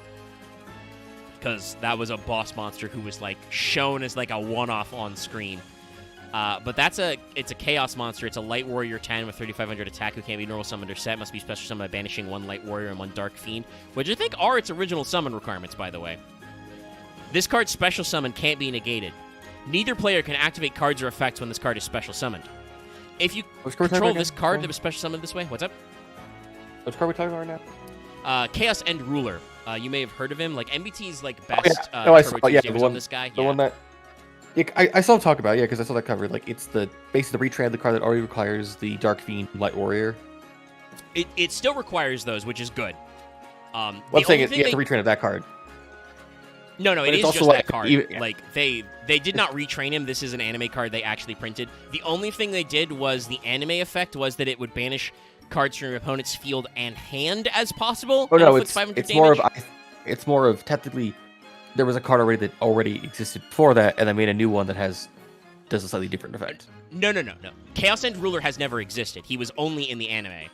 Speaker 1: because that was a boss monster who was, like, shown as, like, a one-off on screen. But it's a Chaos monster. It's a Light Warrior 10 with 3,500 attack who can't be normal summoned or set. Must be special summoned by banishing 1 Light Warrior and 1 Dark Fiend, which I think are its original summon requirements, by the way. This card's special summon can't be negated. Neither player can activate cards or effects when this card is special summoned. If you control this card that was special summoned this way, what's up?
Speaker 2: Which card are we talking about right now?
Speaker 1: Chaos End Ruler. You may have heard of him. Like, MBT's, like, best
Speaker 2: Turbo Tuesday
Speaker 1: was on this guy.
Speaker 2: The one that... Yeah, I saw him talk about it, yeah, because I saw that cover. Like, it's basically the retread of the card that already requires the Dark Fiend Light Warrior.
Speaker 1: It still requires those, which is good.
Speaker 2: What I'm saying is, yeah, it's a retrain of that card.
Speaker 1: No,
Speaker 2: but
Speaker 1: it is
Speaker 2: also
Speaker 1: just
Speaker 2: like,
Speaker 1: that card.
Speaker 2: even, yeah.
Speaker 1: Like, they did not retrain him. This is an anime card they actually printed. The only thing they did was the anime effect was that it would banish cards from your opponent's field and hand as possible.
Speaker 2: Oh no, it's more of technically there was a card already existed before that, and they made a new one that does a slightly different effect.
Speaker 1: No. Chaos End Ruler has never existed. He was only in the anime.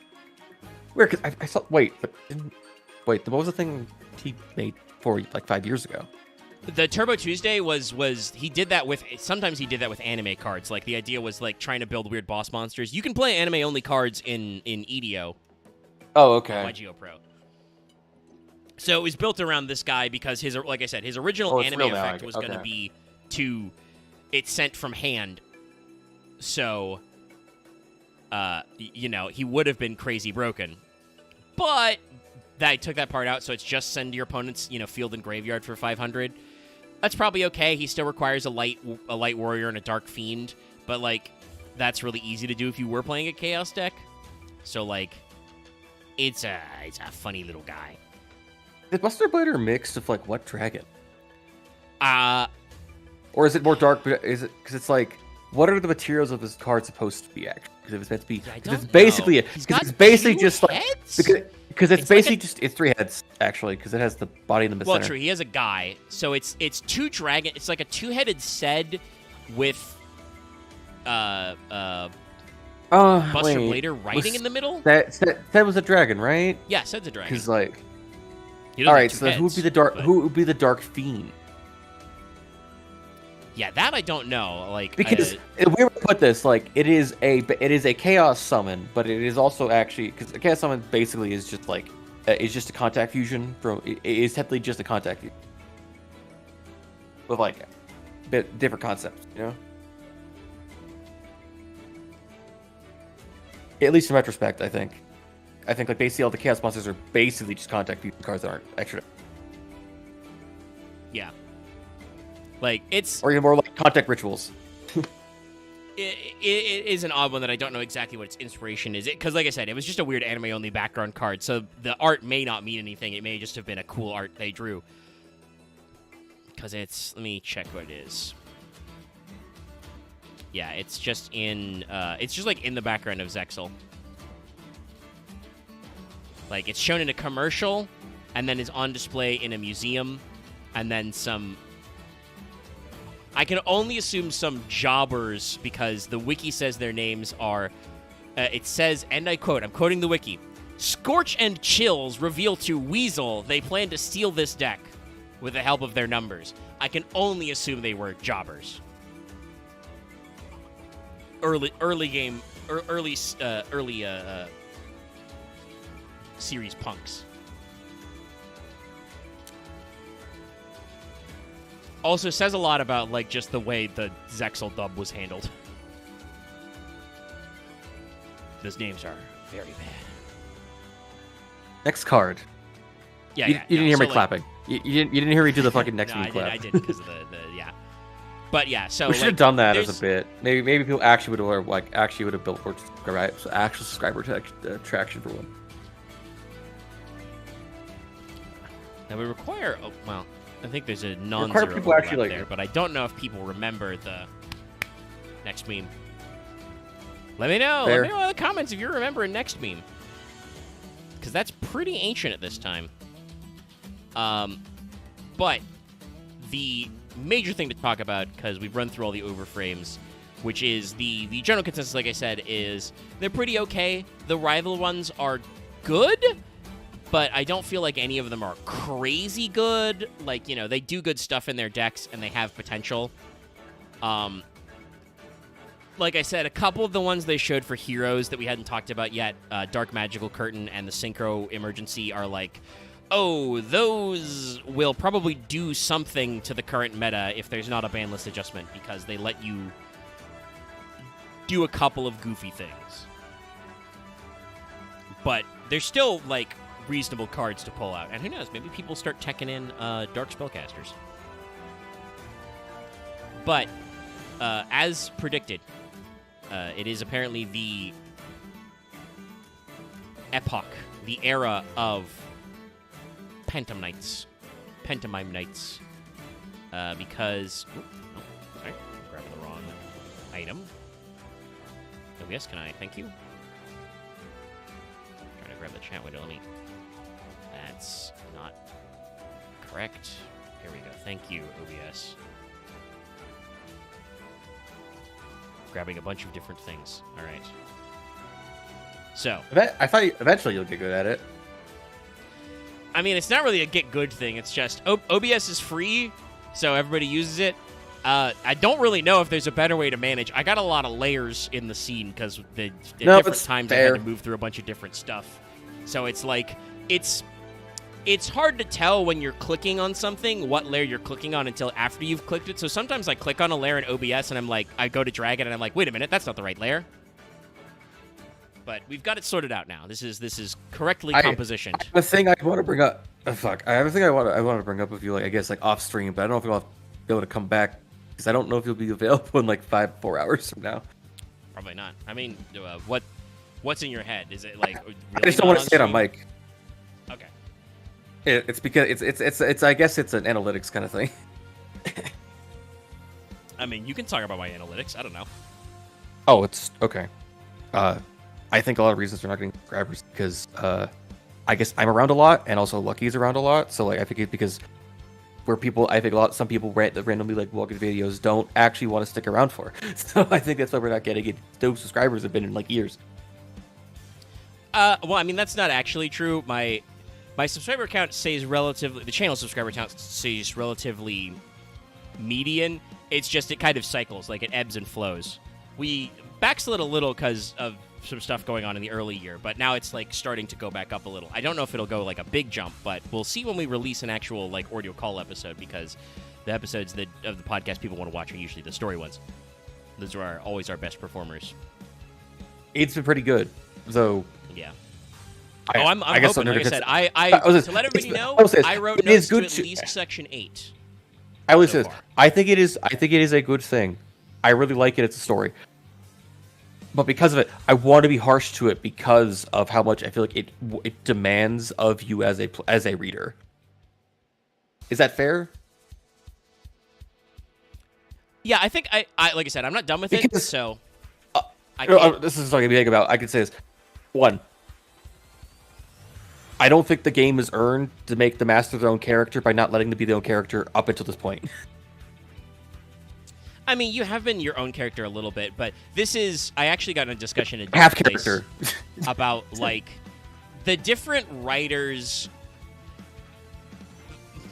Speaker 2: Weird, because I saw. What was the thing he made for like 5 years ago?
Speaker 1: The Turbo Tuesday was he did that with sometimes he did that with anime cards. Like the idea was like trying to build weird boss monsters. You can play anime only cards in EDO.
Speaker 2: Oh, okay.
Speaker 1: By GeoPro. So it was built around this guy because his, like I said, his original anime effect was going to be it's sent from hand. So, you know, he would have been crazy broken, but I took that part out. So it's just send your opponent's, you know, field and graveyard for 500. That's probably okay. He still requires a light warrior and a dark fiend, but like that's really easy to do if you were playing a chaos deck. So like, it's a funny little guy.
Speaker 2: Is Buster Blader mixed of like what dragon?
Speaker 1: Or
Speaker 2: is it more dark? Is it because it's like what are the materials of this card supposed to be? Actually, because if it's meant to be, it's basically just like because it's basically like just it's 3 heads actually because it has the body in the center.
Speaker 1: Well, true. He has a guy, so it's 2 dragon. It's like a 2-headed Sed with Buster Blader riding in the middle.
Speaker 2: That was a dragon, right?
Speaker 1: Yeah, Sed's a dragon.
Speaker 2: Because like, all right, so who would be the dark? But... Who would be the dark fiend?
Speaker 1: Yeah, that I don't know. Like
Speaker 2: because if we were to put this like it is a chaos summon, but it is also actually because a chaos summon basically is just like is just a contact fusion from it is technically just a contact fusion with like a bit different concepts, you know. At least in retrospect, I think like basically all the chaos monsters are basically just contact fusion cards that aren't extra.
Speaker 1: Yeah. Like, it's...
Speaker 2: Or even more like contact rituals.
Speaker 1: it is an odd one that I don't know exactly what its inspiration is. Because, like I said, it was just a weird anime-only background card, so the art may not mean anything. It may just have been a cool art they drew. Because it's... Let me check what it is. Yeah, it's just in... it's just, like, in the background of Zexal. Like, it's shown in a commercial, and then is on display in a museum, and then some... I can only assume some jobbers, because the wiki says their names are... it says, and I quote, I'm quoting the wiki, Scorch and Chills reveal to Weasel they plan to steal this deck with the help of their numbers. I can only assume they were jobbers. Early game, early series punks. Also says a lot about, like, just the way the Zexal dub was handled. Those names are very bad.
Speaker 2: Next card.
Speaker 1: Yeah,
Speaker 2: you didn't hear me clapping. You didn't hear me do the fucking next meme clap.
Speaker 1: I did because of the yeah. But yeah, so
Speaker 2: we should have done that as a bit. Maybe people actually would have built for actual subscriber traction for one.
Speaker 1: That would require well. I think there's a non-zero people actually like there, but I don't know if people remember the next meme. Let me know. Let me know in the comments if you remember a next meme, because that's pretty ancient at this time. But the major thing to talk about, because we've run through all the overframes, which is the general consensus, like I said, is they're pretty okay. The rival ones are good, but I don't feel like any of them are crazy good. Like, you know, they do good stuff in their decks, and they have potential. Like I said, a couple of the ones they showed for heroes that we hadn't talked about yet, Dark Magical Curtain and the Synchro Emergency, are like, oh, those will probably do something to the current meta if there's not a ban list adjustment, because they let you do a couple of goofy things. But they're still, like, reasonable cards to pull out. And who knows, maybe people start teching in Dark Spellcasters. But, as predicted, it is apparently the epoch, the era of Pantomime Knights. Because... sorry, I'm grabbing the wrong item. Oh, yes, can I? Thank you. Trying to grab the chat window. Let me... That's not correct. Here we go. Thank you, OBS. Grabbing a bunch of different things. All right. So.
Speaker 2: I thought eventually you'll get good at it.
Speaker 1: I mean, it's not really a get good thing. It's just OBS is free, so everybody uses it. I don't really know if there's a better way to manage. I got a lot of layers in the scene because at different times I had to move through a bunch of different stuff. So it's like it's hard to tell when you're clicking on something what layer you're clicking on until after you've clicked it. So sometimes I click on a layer in OBS and I'm like, I go to drag it and I'm like, wait a minute, that's not the right layer. But we've got it sorted out now. This is correctly compositioned.
Speaker 2: The thing I want to bring up, I have a thing I want to bring up with you, like I guess like off stream, but I don't know if you'll be able to come back because I don't know if you'll be available in like 4 hours from now.
Speaker 1: Probably not. I mean, what's in your head? Is it like? Really
Speaker 2: I just don't want to say it on mic.
Speaker 1: Okay.
Speaker 2: It's because it's I guess it's an analytics kind of thing.
Speaker 1: I mean, you can talk about my analytics. I don't know.
Speaker 2: Oh, it's okay. I think a lot of reasons for not getting subscribers because I guess I'm around a lot and also Lucky's around a lot. So like I think it's because some people randomly like walking videos don't actually want to stick around for. So I think that's why we're not getting it. Those subscribers have been in like years.
Speaker 1: Well, I mean that's not actually true. My subscriber count stays relatively. The channel subscriber count stays relatively median. It's just it kind of cycles, like it ebbs and flows. We backslid a little because of some stuff going on in the early year, but now it's like starting to go back up a little. I don't know if it'll go like a big jump, but we'll see when we release an actual like audio call episode because the episodes of the podcast people want to watch are usually the story ones. Those are always our best performers.
Speaker 2: It's been pretty good, so
Speaker 1: yeah. I'm hoping. Like I said, to let everybody know, I wrote notes to at least section 8.
Speaker 2: I always say this. I think it is a good thing. I really like it. It's a story. But because of it, I want to be harsh to it because of how much I feel like it demands of you as a reader. Is that fair?
Speaker 1: Yeah, I think I like I said, I'm not done with it, so
Speaker 2: this is something to think about. I could say this. 1. I don't think the game is earned to make the master their own character by not letting them be their own character up until this point.
Speaker 1: I mean, you have been your own character a little bit, but this is... I actually got in a discussion in
Speaker 2: half character
Speaker 1: about, like, the different writers...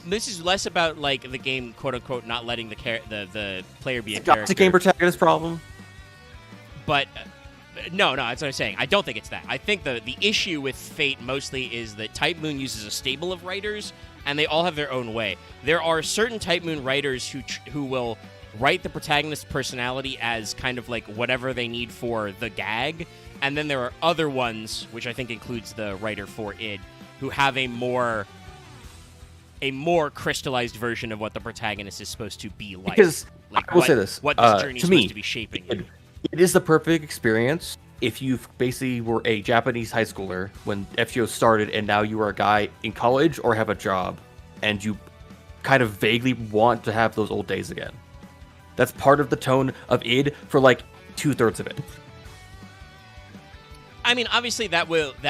Speaker 1: This is less about, like, the game, quote-unquote, not letting the player be a character.
Speaker 2: It's a game protagonist problem.
Speaker 1: But... No, that's what I'm saying. I don't think it's that. I think the issue with Fate mostly is that Type Moon uses a stable of writers, and they all have their own way. There are certain Type Moon writers who will write the protagonist's personality as kind of like whatever they need for the gag, and then there are other ones, which I think includes the writer for id, who have a more crystallized version of what the protagonist is supposed to be like.
Speaker 2: Because
Speaker 1: like
Speaker 2: I will say this,
Speaker 1: what this journey is supposed to be shaping.
Speaker 2: It is the perfect experience if you basically were a Japanese high schooler when FGO started and now you are a guy in college or have a job and you kind of vaguely want to have those old days again. That's part of the tone of id for like 2/3 of it.
Speaker 1: I mean, obviously that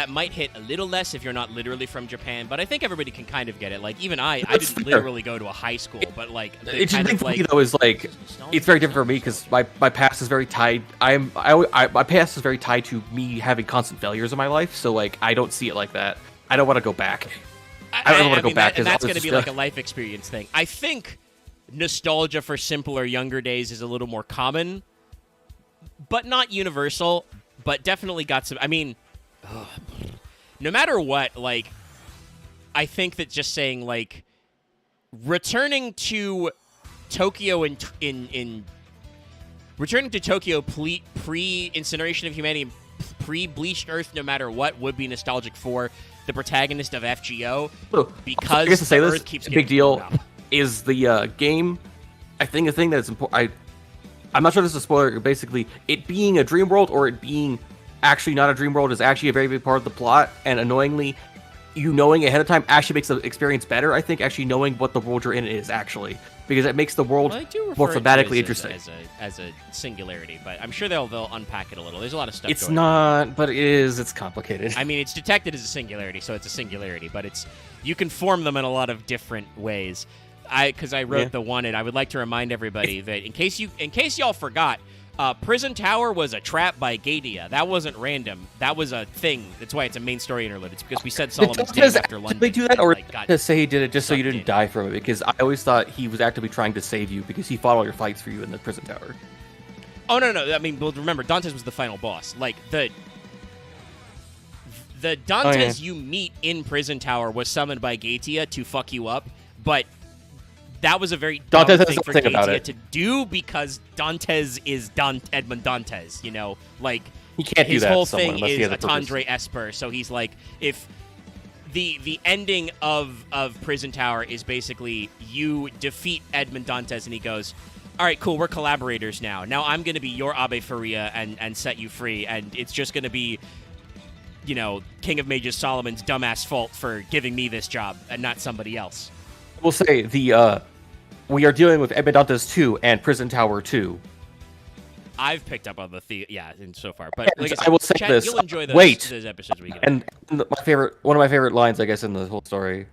Speaker 1: might hit a little less if you're not literally from Japan, but I think everybody can kind of get it. Like even I didn't literally go to a high school, but like
Speaker 2: it's just for me though is like it's very different for me because my past is very tied. My past is very tied to me having constant failures in my life, so like I don't see it like that. I don't want to go back. I don't want to go back.
Speaker 1: And that's going to be like a life experience thing. I think nostalgia for simpler, younger days is a little more common, but not universal. But definitely got some. I mean, no matter what, like, I think that just saying like returning to Tokyo returning to Tokyo pre-incineration of humanity, pre-bleached Earth, no matter what, would be nostalgic for the protagonist of FGO because
Speaker 2: I guess to say
Speaker 1: Earth
Speaker 2: this,
Speaker 1: keeps
Speaker 2: big deal is the game. I think the thing that's important. I'm not sure this is a spoiler. Basically, it being a dream world or it being actually not a dream world is actually a very big part of the plot. And annoyingly, you knowing ahead of time actually makes the experience better. I think actually knowing what the world you're in is actually because it makes the world more thematically interesting.
Speaker 1: As a singularity, but I'm sure they'll unpack it a little. There's a lot of stuff.
Speaker 2: It's not, but it is. It's complicated.
Speaker 1: I mean, it's detected as a singularity, so it's a singularity. But you can form them in a lot of different ways. Because I wrote the one, and I would like to remind everybody that in case y'all forgot, Prison Tower was a trap by Gadia. That wasn't random. That was a thing. That's why it's a main story interlude. It's because we said Solomon's name after London.
Speaker 2: Did they do that, or to say he did it just so you
Speaker 1: sucked
Speaker 2: didn't
Speaker 1: in.
Speaker 2: die from it? Because I always thought he was actively trying to save you because he fought all your fights for you in the prison tower.
Speaker 1: Oh, no. I mean, well, remember, Dantes was the final boss. Like, the Dantes you meet in Prison Tower was summoned by Gatia to fuck you up, but that was a very dumb thing for Gatia to do because Dantes is Edmond Dantes, you know? Like,
Speaker 2: he can't
Speaker 1: his
Speaker 2: do that
Speaker 1: whole
Speaker 2: to someone
Speaker 1: thing
Speaker 2: unless he
Speaker 1: is
Speaker 2: has a
Speaker 1: Attendre Esper, so he's like, if the ending of Prison Tower is basically you defeat Edmond Dantes and he goes, all right, cool, we're collaborators now. Now I'm going to be your Abe Faria and set you free, and it's just going to be, you know, King of Mages Solomon's dumbass fault for giving me this job and not somebody else.
Speaker 2: We'll say we are dealing with Edmond Dantes 2 and Prison Tower 2.
Speaker 1: I've picked up on and so far. But like I
Speaker 2: will say
Speaker 1: Chad,
Speaker 2: this.
Speaker 1: You'll enjoy those, those episodes we get.
Speaker 2: And one of my favorite lines, I guess, in the whole story,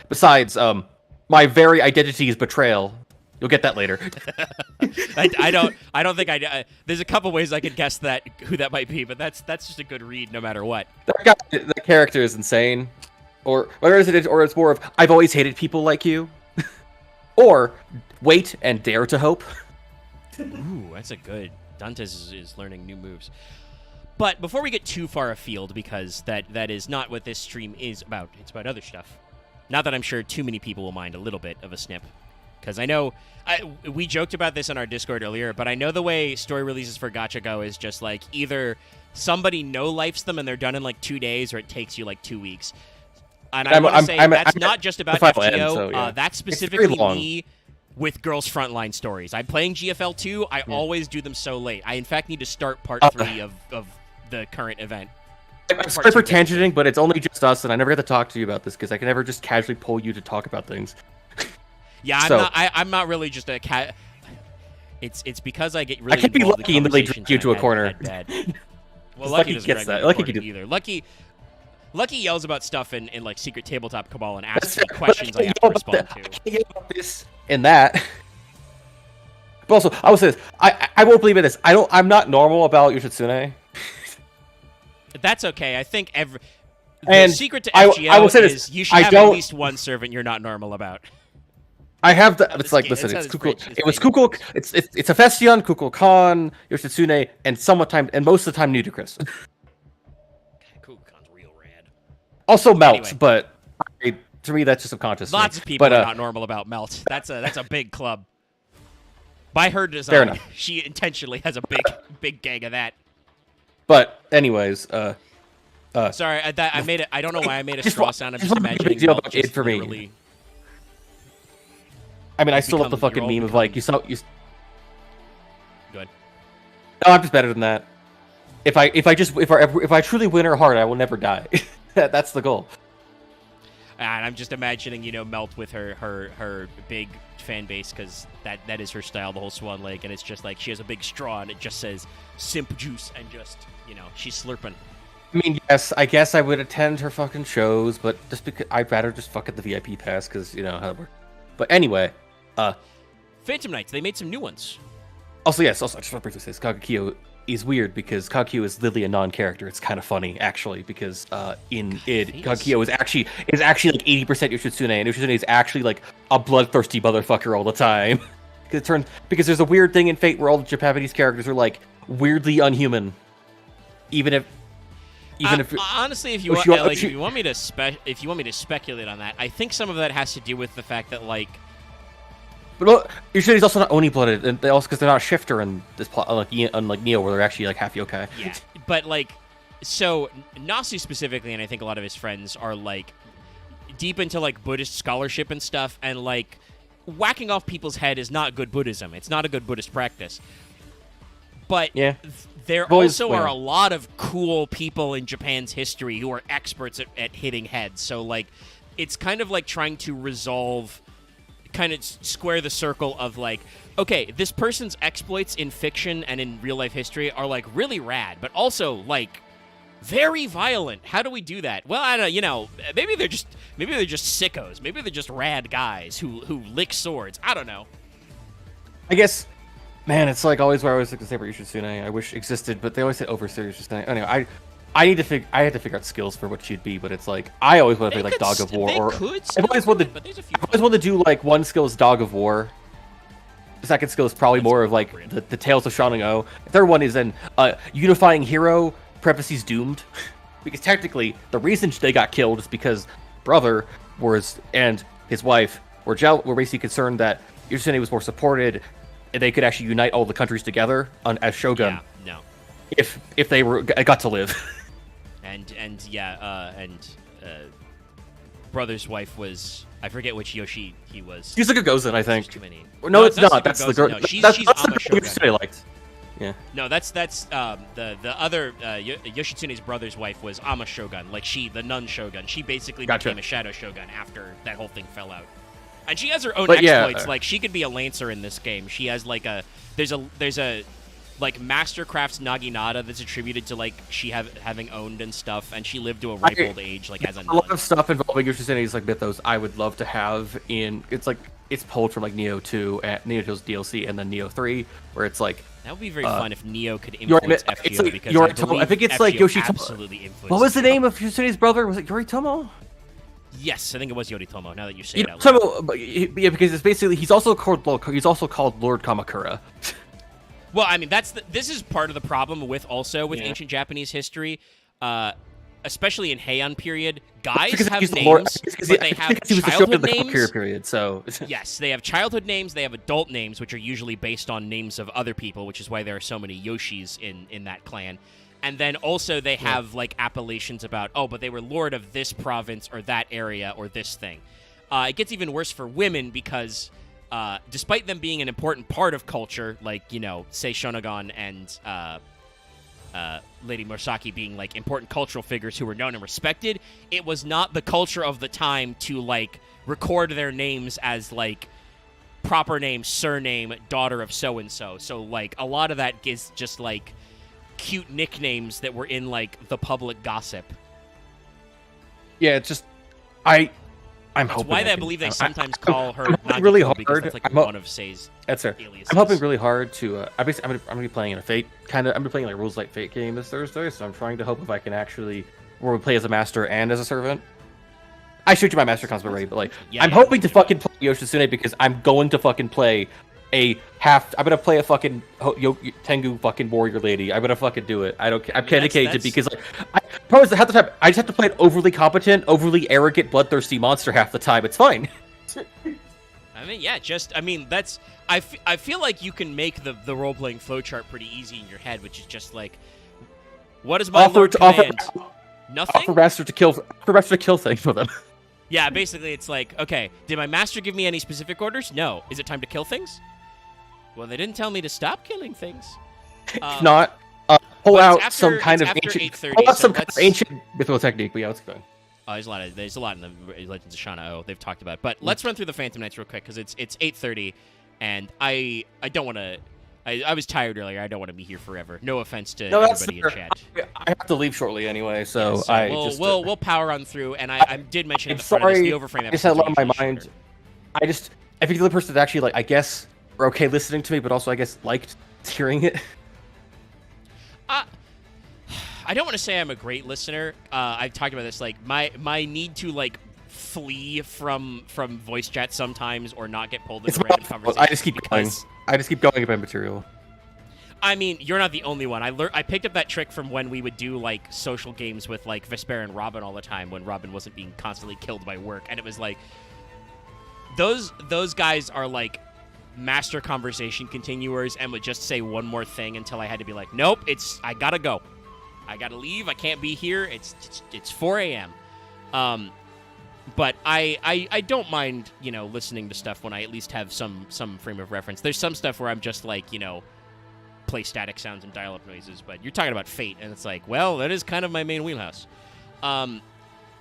Speaker 2: besides my very identity is betrayal. You'll get that later.
Speaker 1: I don't think there's a couple ways I could guess who that might be, but that's just a good read no matter what.
Speaker 2: That character is insane. Or it's more of I've always hated people like you. Or wait and dare to hope.
Speaker 1: Ooh, that's a good. Dantes is learning new moves. But before we get too far afield, because that is not what this stream is about. It's about other stuff. Not that I'm sure too many people will mind a little bit of a snip. Because I know, we joked about this on our Discord earlier, but I know the way story releases for Gacha go is just like either somebody no-lifes them and they're done in like 2 days, or it takes you like 2 weeks. And I want to say that's not just about FGO. That's specifically me with Girls Frontline stories. I'm playing GFL 2. I always do them so late. I, in fact, need to start part 3 of the current event.
Speaker 2: I'm sorry for tangenting, but it's only just us, and I never get to talk to you about this because I can never just casually pull you to talk about things.
Speaker 1: Yeah, I'm not really just a cat. It's because I get really.
Speaker 2: I can't be lucky and they drag you to a corner.
Speaker 1: Well, Lucky doesn't drag me Lucky can either. Lucky yells about stuff in like Secret Tabletop Cabal and asks me questions I have to respond to.
Speaker 2: I can't yell about this and that. But also, I will say this: I won't believe in this. I'm not normal about Yoshitsune.
Speaker 1: That's okay. I think the secret to FGO
Speaker 2: I will say
Speaker 1: is you should have at least one servant you're not normal about.
Speaker 2: I have the. It's like, listen, it's Kukul. It was Kukul. It's Hephaestion, Kukulkan, Yoshitsune, and most of the time Nudicrous.
Speaker 1: Kukulkan's real rad.
Speaker 2: Also Melt, but to me that's just subconscious.
Speaker 1: Lots of people are not normal about Melt. That's a big club. By her design, she intentionally has a big gang of that.
Speaker 2: But anyways,
Speaker 1: sorry, I made it. I don't know why I made a straw sound. I'm just imagining Melt just
Speaker 2: for me. I mean, I still love the fucking meme of like you. Good.
Speaker 1: No,
Speaker 2: I'm just better than that. If I truly win her heart, I will never die. That's the goal.
Speaker 1: And I'm just imagining, Melt with her big fan base because that is her style, the whole Swan Lake, and it's just like she has a big straw and it just says "Simp Juice" and just she's slurping.
Speaker 2: I mean, yes, I guess I would attend her fucking shows, but just because I'd rather just fuck at the VIP pass because how it works. But anyway.
Speaker 1: Phantom Knights, they made some new ones.
Speaker 2: Also, yes, I just want to briefly say this. Kagekyo is weird because Kagekyo is literally a non-character. It's kind of funny, actually, because in id, Kagekyo is actually like 80% Yoshitsune, and Yoshitsune is actually like a bloodthirsty motherfucker all the time. Because there's a weird thing in Fate where all the Japanese characters are like weirdly unhuman, even if
Speaker 1: honestly, if you want me to speculate on that, I think some of that has to do with the fact that like.
Speaker 2: But usually he's also not Oni-blooded, and they also because they're not shifter in this plot, unlike Neo, where they're actually like half yokai.
Speaker 1: Yeah, but like, so Nasu specifically, and I think a lot of his friends are like deep into like Buddhist scholarship and stuff, and like whacking off people's head is not good Buddhism. It's not a good Buddhist practice. But there also are a lot of cool people in Japan's history who are experts at hitting heads. So like, it's kind of like trying to resolve. Kind of square the circle of like, okay, this person's exploits in fiction and in real life history are like really rad, but also like very violent. How do we do that? Well, I don't, maybe they're just sickos. Maybe they're just rad guys who lick swords. I don't know.
Speaker 2: I guess Man, it's like always where I always like to say about Yoshitsune. I wish existed, but they always say overseas Yoshitsune. Anyway, I had to figure out skills for what she'd be, but it's like I always want to play like Dog of War, or I've always wanted to do like one skill is Dog of War. The second skill is probably more of like the Tales of Sharingan. The third one is then unifying hero parentheses doomed, because technically the reason they got killed is because brother and his wife were basically concerned that Yoshitsune was more supported. They could actually unite all the countries together as shogun.
Speaker 1: Yeah, no.
Speaker 2: If they got to live.
Speaker 1: And brother's wife was, I forget which Yoshi he was.
Speaker 2: He's like a Gozen, I think.
Speaker 1: Too many.
Speaker 2: No, it's not. That's the girl.
Speaker 1: No, she's
Speaker 2: that's
Speaker 1: Ama
Speaker 2: the
Speaker 1: Shogun.
Speaker 2: Yoshitsune liked. Yeah.
Speaker 1: No, that's the other Yoshitsune's brother's wife was Ama Shogun, like the nun shogun. She basically became a shadow shogun after that whole thing fell out. And she has her own exploits. Like she could be a lancer in this game. She has like there's a like Mastercraft's Naginata that's attributed to like she having owned and stuff, and she lived to a ripe old age like as a nun.
Speaker 2: lot of stuff involving Yoshitsune's like mythos I would love to have in it's pulled from like Neo 2 at Neo 2's DLC and then Neo 3, where it's like
Speaker 1: that would be very fun if Neo could influence FGO, because
Speaker 2: I think it's
Speaker 1: FGO
Speaker 2: like Yoshitomo.
Speaker 1: Absolutely influenced.
Speaker 2: What was the name of Yoshitsune's brother? Was it Yoritomo?
Speaker 1: Yes, I think it was Yoritomo. Now that you say it out loud.
Speaker 2: Yeah, because it's basically he's also called Lord Kamakura.
Speaker 1: Well, I mean this is part of the problem with ancient Japanese history, especially in Heian period. Guys have names, but they have childhood names.
Speaker 2: Period, so
Speaker 1: yes, they have childhood names. They have adult names, which are usually based on names of other people, which is why there are so many Yoshis in that clan. And then also they have like appellations about, but they were lord of this province or that area or this thing. It gets even worse for women because despite them being an important part of culture, like, say Shonagon and Lady Murasaki being like important cultural figures who were known and respected, it was not the culture of the time to like record their names as like proper name, surname, daughter of so-and-so. So like a lot of that is just like cute nicknames that were in like the public gossip.
Speaker 2: Yeah, it's just I'm
Speaker 1: That's
Speaker 2: hoping.
Speaker 1: Why I believe they sometimes call her Nagito,
Speaker 2: really hard.
Speaker 1: because that's like one of Sei's aliases.
Speaker 2: I'm hoping really hard to. I'm gonna be playing in a Fate kind of. I'm gonna be playing like rules like Fate game this Thursday, so I'm trying to hope if I can actually where we play as a master and as a servant. I showed you my master cosplay already, but like I'm hoping to fucking play Yoshitsune because I'm going to fucking play I'm gonna play a fucking Tengu fucking warrior lady. I'm gonna fucking do it. I'm dedicated to because like half the time I just have to play an overly competent, overly arrogant, bloodthirsty monster half the time. It's fine.
Speaker 1: I mean, that's I feel like you can make the role playing flowchart pretty easy in your head, which is just like, what is my lord command? Nothing.
Speaker 2: Offer master to kill things with them.
Speaker 1: Yeah, basically it's like, okay, did my master give me any specific orders? No. Is it time to kill things? Well, they didn't tell me to stop killing things.
Speaker 2: If not, pull out some kind of ancient mythical technique. But yeah, let's go.
Speaker 1: There's a lot in the Legends of Shana. They've talked about it. But let's run through the Phantom Knights real quick because it's 8:30, and I don't want to. I was tired earlier. I don't want to be here forever. No offense to everybody in chat.
Speaker 2: I have to leave shortly anyway, so
Speaker 1: we'll power on through. And I did mention at the front of this, the Overframe episode.
Speaker 2: I just had a lot on my mind. I think the other person that actually like, I guess, were okay listening to me, but also I guess liked hearing it.
Speaker 1: I don't want to say I'm a great listener. I've talked about this. Like my need to like flee from voice chat sometimes or not get pulled into random conversations.
Speaker 2: I just keep going about material.
Speaker 1: I mean, you're not the only one. I picked up that trick from when we would do like social games with like Vesper and Robin all the time when Robin wasn't being constantly killed by work, and it was like those guys are like master conversation continuers and would just say one more thing until I had to be like, nope, I gotta go. I gotta leave. I can't be here. It's 4 a.m. But I don't mind, listening to stuff when I at least have some frame of reference. There's some stuff where I'm just like, play static sounds and dial-up noises, but you're talking about Fate, and it's like, well, that is kind of my main wheelhouse.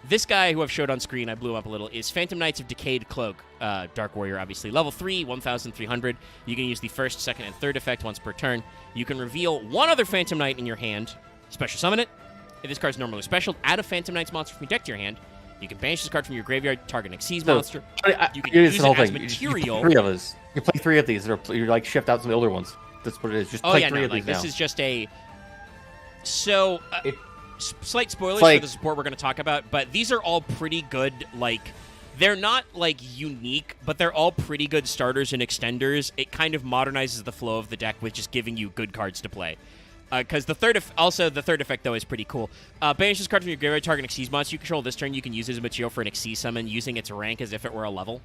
Speaker 1: This guy who I've showed on screen, I blew him up a little, is Phantom Knights of Decayed Cloak. Dark Warrior, obviously. Level 3, 1,300. You can use the first, second, and third effect once per turn. You can reveal one other Phantom Knight in your hand, special summon it. If this card is normally special, add a Phantom Knight's monster from your deck to your hand. You can banish this card from your graveyard, target an Xyz monster. You can use it as material.
Speaker 2: You play 3 of these. You play 3 of these. You're like shift out some of the older ones. That's what it is. Just
Speaker 1: Oh
Speaker 2: play
Speaker 1: yeah,
Speaker 2: 3
Speaker 1: no,
Speaker 2: of
Speaker 1: like
Speaker 2: these
Speaker 1: this
Speaker 2: now.
Speaker 1: is just a. So, slight spoilers
Speaker 2: like,
Speaker 1: for the support we're going to talk about, but these are all pretty good. Like, they're not like unique, but they're all pretty good starters and extenders. It kind of modernizes the flow of the deck with just giving you good cards to play. Because the third effect though is pretty cool. Banish this card from your graveyard, target an Xyz monster you control this turn. You can use it as a material for an Xyz summon, using its rank as if it were a level.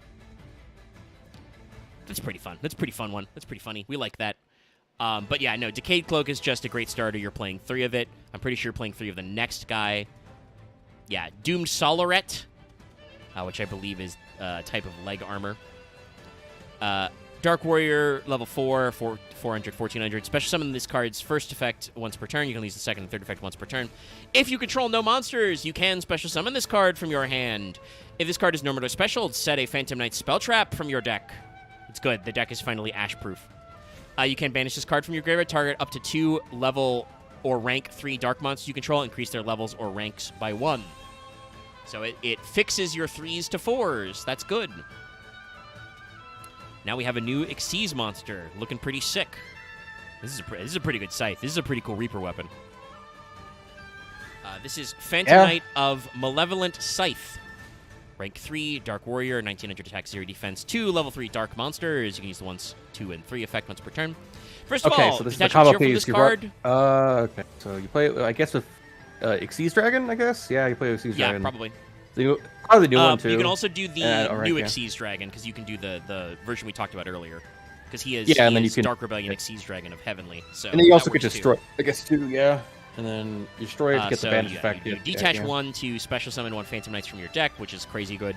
Speaker 1: That's pretty fun. That's a pretty fun one. That's pretty funny. We like that. But yeah, no, Decayed Cloak is just a great starter. You're playing 3 of it. I'm pretty sure you're playing 3 of the next guy. Yeah, Doomed Solaret, which I believe is a type of leg armor. Dark Warrior, level 4, 400, 1400. Special summon this card's first effect once per turn. You can use the second and third effect once per turn. If you control no monsters, you can special summon this card from your hand. If this card is normal or special, set a Phantom Knight spell trap from your deck. It's good. The deck is finally ash-proof. You can banish this card from your graveyard, target up to 2 level or rank 3 dark monsters you control, increase their levels or ranks by 1. So it fixes your 3s to 4s. That's good. Now we have a new Xyz monster, looking pretty sick. This is a pretty good scythe. This is a pretty cool Reaper weapon. This is Phantom Knight of Malevolent Scythe. Rank 3, Dark Warrior, 1900 attack, 0 defense, 2 level 3 Dark Monsters. You can use the 1, 2, and 3 effect once per turn. First of all,
Speaker 2: so this is
Speaker 1: detach
Speaker 2: the combo
Speaker 1: from
Speaker 2: piece.
Speaker 1: this card.
Speaker 2: Okay, so you play, I guess, with Xyz Dragon, I guess? Yeah, you play with Xyz Dragon.
Speaker 1: Yeah, probably.
Speaker 2: Probably the new one, too.
Speaker 1: You can also do the new
Speaker 2: yeah.
Speaker 1: Xyz Dragon, because you can do the version we talked about earlier. Because he is,
Speaker 2: and then you can,
Speaker 1: Dark Rebellion Xyz Dragon of Heavenly. So
Speaker 2: and then you also get destroyed, I guess, too, yeah. And then you destroy it to get the banish effect.
Speaker 1: You detach 1 to special summon 1 Phantom Knights from your deck, which is crazy good.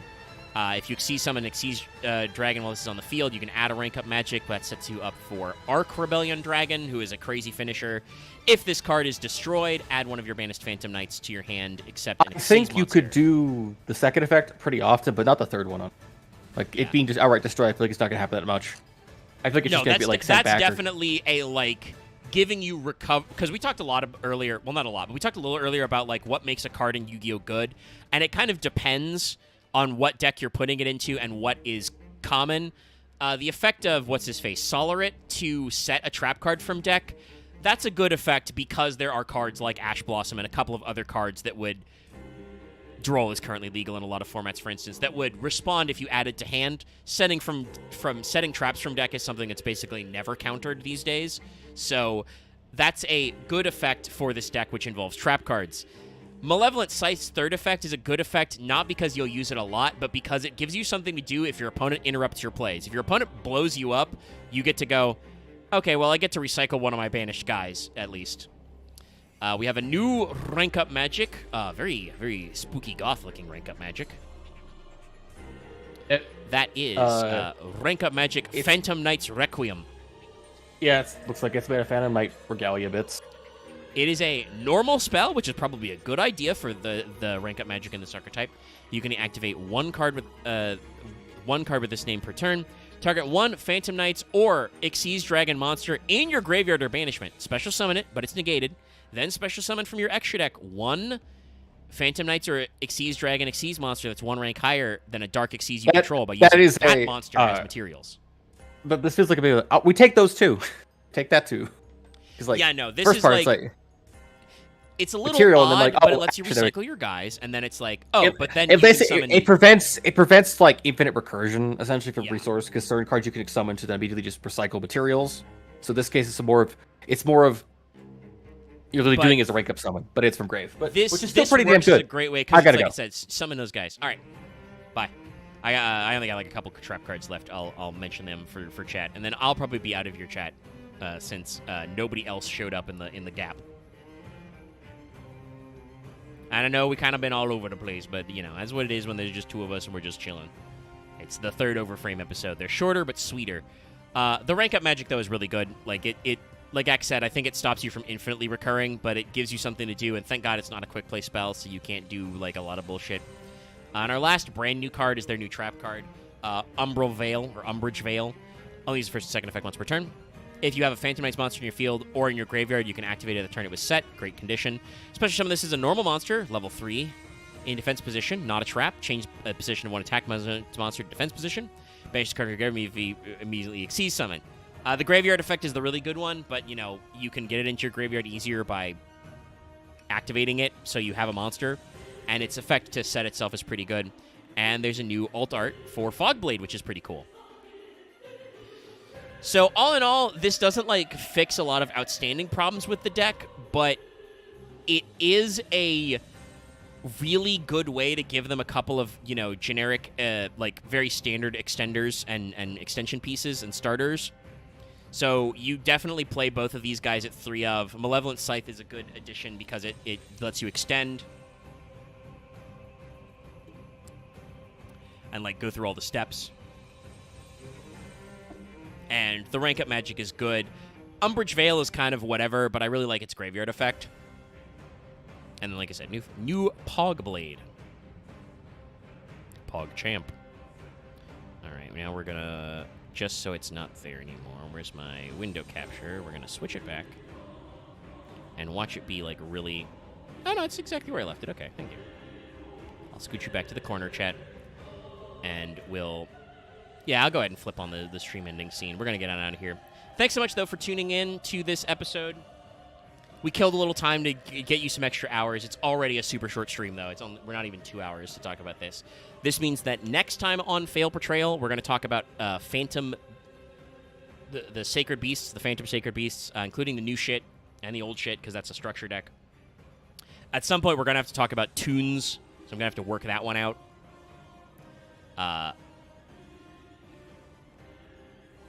Speaker 1: If you Xyz summon an Xyz Dragon while this is on the field, you can add a rank up magic. That sets you up for Arc Rebellion Dragon, who is a crazy finisher. If this card is destroyed, add 1 of your banished Phantom Knights to your hand, except an Xyz
Speaker 2: I think you
Speaker 1: monster.
Speaker 2: could do the second effect pretty often, but not the third one. Like, it being just outright destroyed, I feel like it's not going to happen that much. I feel like it's just going to be, like, sent back.
Speaker 1: That's definitely a, like, giving you recover... Because we talked a lot earlier... Well, not a lot, but we talked a little earlier about, like, what makes a card in Yu-Gi-Oh! Good. And it kind of depends on what deck you're putting it into and what is common. The effect of, what's-his-face, Solaret to set a trap card from deck, that's a good effect because there are cards like Ash Blossom and a couple of other cards that would... Droll is currently legal in a lot of formats, for instance, that would respond if you added to hand. Setting traps from deck is something that's basically never countered these days. So that's a good effect for this deck, which involves trap cards. Malevolent Scythe's third effect is a good effect, not because you'll use it a lot, but because it gives you something to do if your opponent interrupts your plays. If your opponent blows you up, you get to go, okay, well, I get to recycle one of my banished guys, at least. We have a new rank up magic. Very, very spooky goth-looking rank up magic. That is rank up magic Phantom Knight's Requiem.
Speaker 2: Yeah, it looks like it's made of Phantom Knight Regalia bits.
Speaker 1: It is a normal spell, which is probably a good idea for the rank up magic in this archetype. You can activate one card with this name per turn. Target 1 Phantom Knights or Xyz Dragon monster in your graveyard or banishment. Special summon it, but it's negated. Then special summon from your extra deck 1 Phantom Knights or Xyz Dragon Xyz monster that's 1 rank higher than a dark Xyz you control by using that monster as materials.
Speaker 2: But this feels like a bit of, we take those too. Take that too. Like,
Speaker 1: yeah, no, this
Speaker 2: first
Speaker 1: is
Speaker 2: part,
Speaker 1: like... It's a little
Speaker 2: material,
Speaker 1: odd,
Speaker 2: and then, like,
Speaker 1: but it lets you recycle your guys, and then it's like, but then you can summon...
Speaker 2: It prevents like infinite recursion essentially from resource, because certain cards you can summon to then immediately just recycle materials. So in this case, it's more of you're literally doing as a rank up summon, but it's from grave. But which is still pretty damn good.
Speaker 1: A great way because, like I said, summon those guys. All right, bye. I only got like a couple trap cards left. I'll mention them for chat, and then I'll probably be out of your chat since nobody else showed up in the gap. And I know we kind of been all over the place, but, you know, that's what it is when there's just 2 of us and we're just chilling. It's the 3rd Overframe episode. They're shorter but sweeter. The rank-up magic, though, is really good. Like, like X said, I think it stops you from infinitely recurring, but it gives you something to do, and thank God it's not a quick play spell, so you can't do, like, a lot of bullshit. And our last brand-new card is their new trap card, Umbral Veil, or Umbrage Veil. Only use the first and second effect once per turn. If you have a Phantom Knights monster in your field or in your graveyard, you can activate it at the turn it was set. Great condition. Special summon this is a normal monster, level 3, in defense position, not a trap. Change position of 1 attack monster to defense position. Banish the card of your graveyard immediately Xyz summon. The graveyard effect is the really good one, but, you know, you can get it into your graveyard easier by activating it so you have a monster, and its effect to set itself is pretty good. And there's a new alt art for Fogblade, which is pretty cool. So all in all, this doesn't, like, fix a lot of outstanding problems with the deck, but it is a really good way to give them a couple of, you know, generic, like, very standard extenders and extension pieces and starters. So you definitely play both of these guys at 3 of. Malevolent Scythe is a good addition because it lets you extend and, like, go through all the steps. And the rank up magic is good. Umbrage Veil is kind of whatever, but I really like its graveyard effect. And then, like I said, new Pogblade. Pogchamp. All right, now we're going to, just so it's not there anymore, where's my window capture? We're going to switch it back and watch it be, like, really... Oh, no, it's exactly where I left it. Okay, thank you. I'll scoot you back to the corner, chat. And we'll... Yeah, I'll go ahead and flip on the stream ending scene. We're going to get on out of here. Thanks so much, though, for tuning in to this episode. We killed a little time to get you some extra hours. It's already a super short stream, though. We're not even 2 hours to talk about this. This means that next time on Fail Portrayal, we're going to talk about Phantom... The Sacred Beasts, the Phantom Sacred Beasts, including the new shit and the old shit, because that's a structure deck. At some point, we're going to have to talk about tunes, so I'm going to have to work that one out.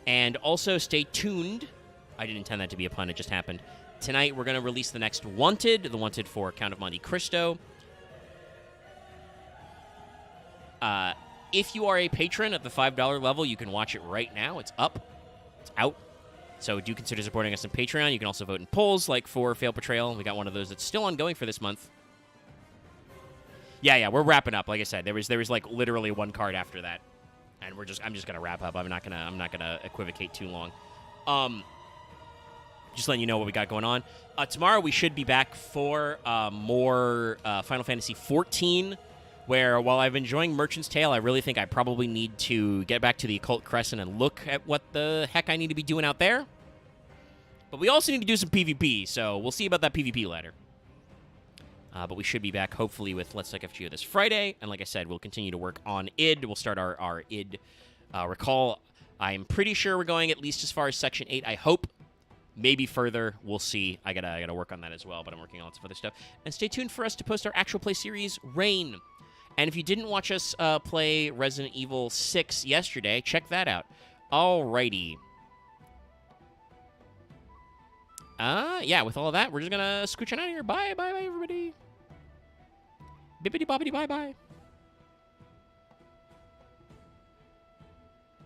Speaker 1: And also, stay tuned. I didn't intend that to be a pun. It just happened. Tonight, we're going to release the next Wanted, the Wanted for Count of Monte Cristo. If you are a patron at the $5 level, you can watch it right now. It's up. It's out. So do consider supporting us on Patreon. You can also vote in polls, like for Fail Portrayal. We got one of those that's still ongoing for this month. Yeah, we're wrapping up. Like I said, there was like literally one card after that. And I'm just gonna wrap up. I'm not gonna equivocate too long. Just letting you know what we got going on. Tomorrow we should be back for more Final Fantasy XIV, where while I've enjoying Merchant's Tale, I really think I probably need to get back to the Occult Crescent and look at what the heck I need to be doing out there. But we also need to do some PvP, so we'll see about that PvP ladder. But we should be back, hopefully, with Let's Talk FGO this Friday. And like I said, we'll continue to work on id. We'll start our id recall. I'm pretty sure we're going at least as far as Section 8, I hope. Maybe further. We'll see. I gotta work on that as well, but I'm working on lots of other stuff. And stay tuned for us to post our actual play series, Reign. And if you didn't watch us play Resident Evil 6 yesterday, check that out. Alrighty. Yeah, with all of that, we're just gonna scooch on out of here. Bye, everybody. Bippity boppity bye-bye.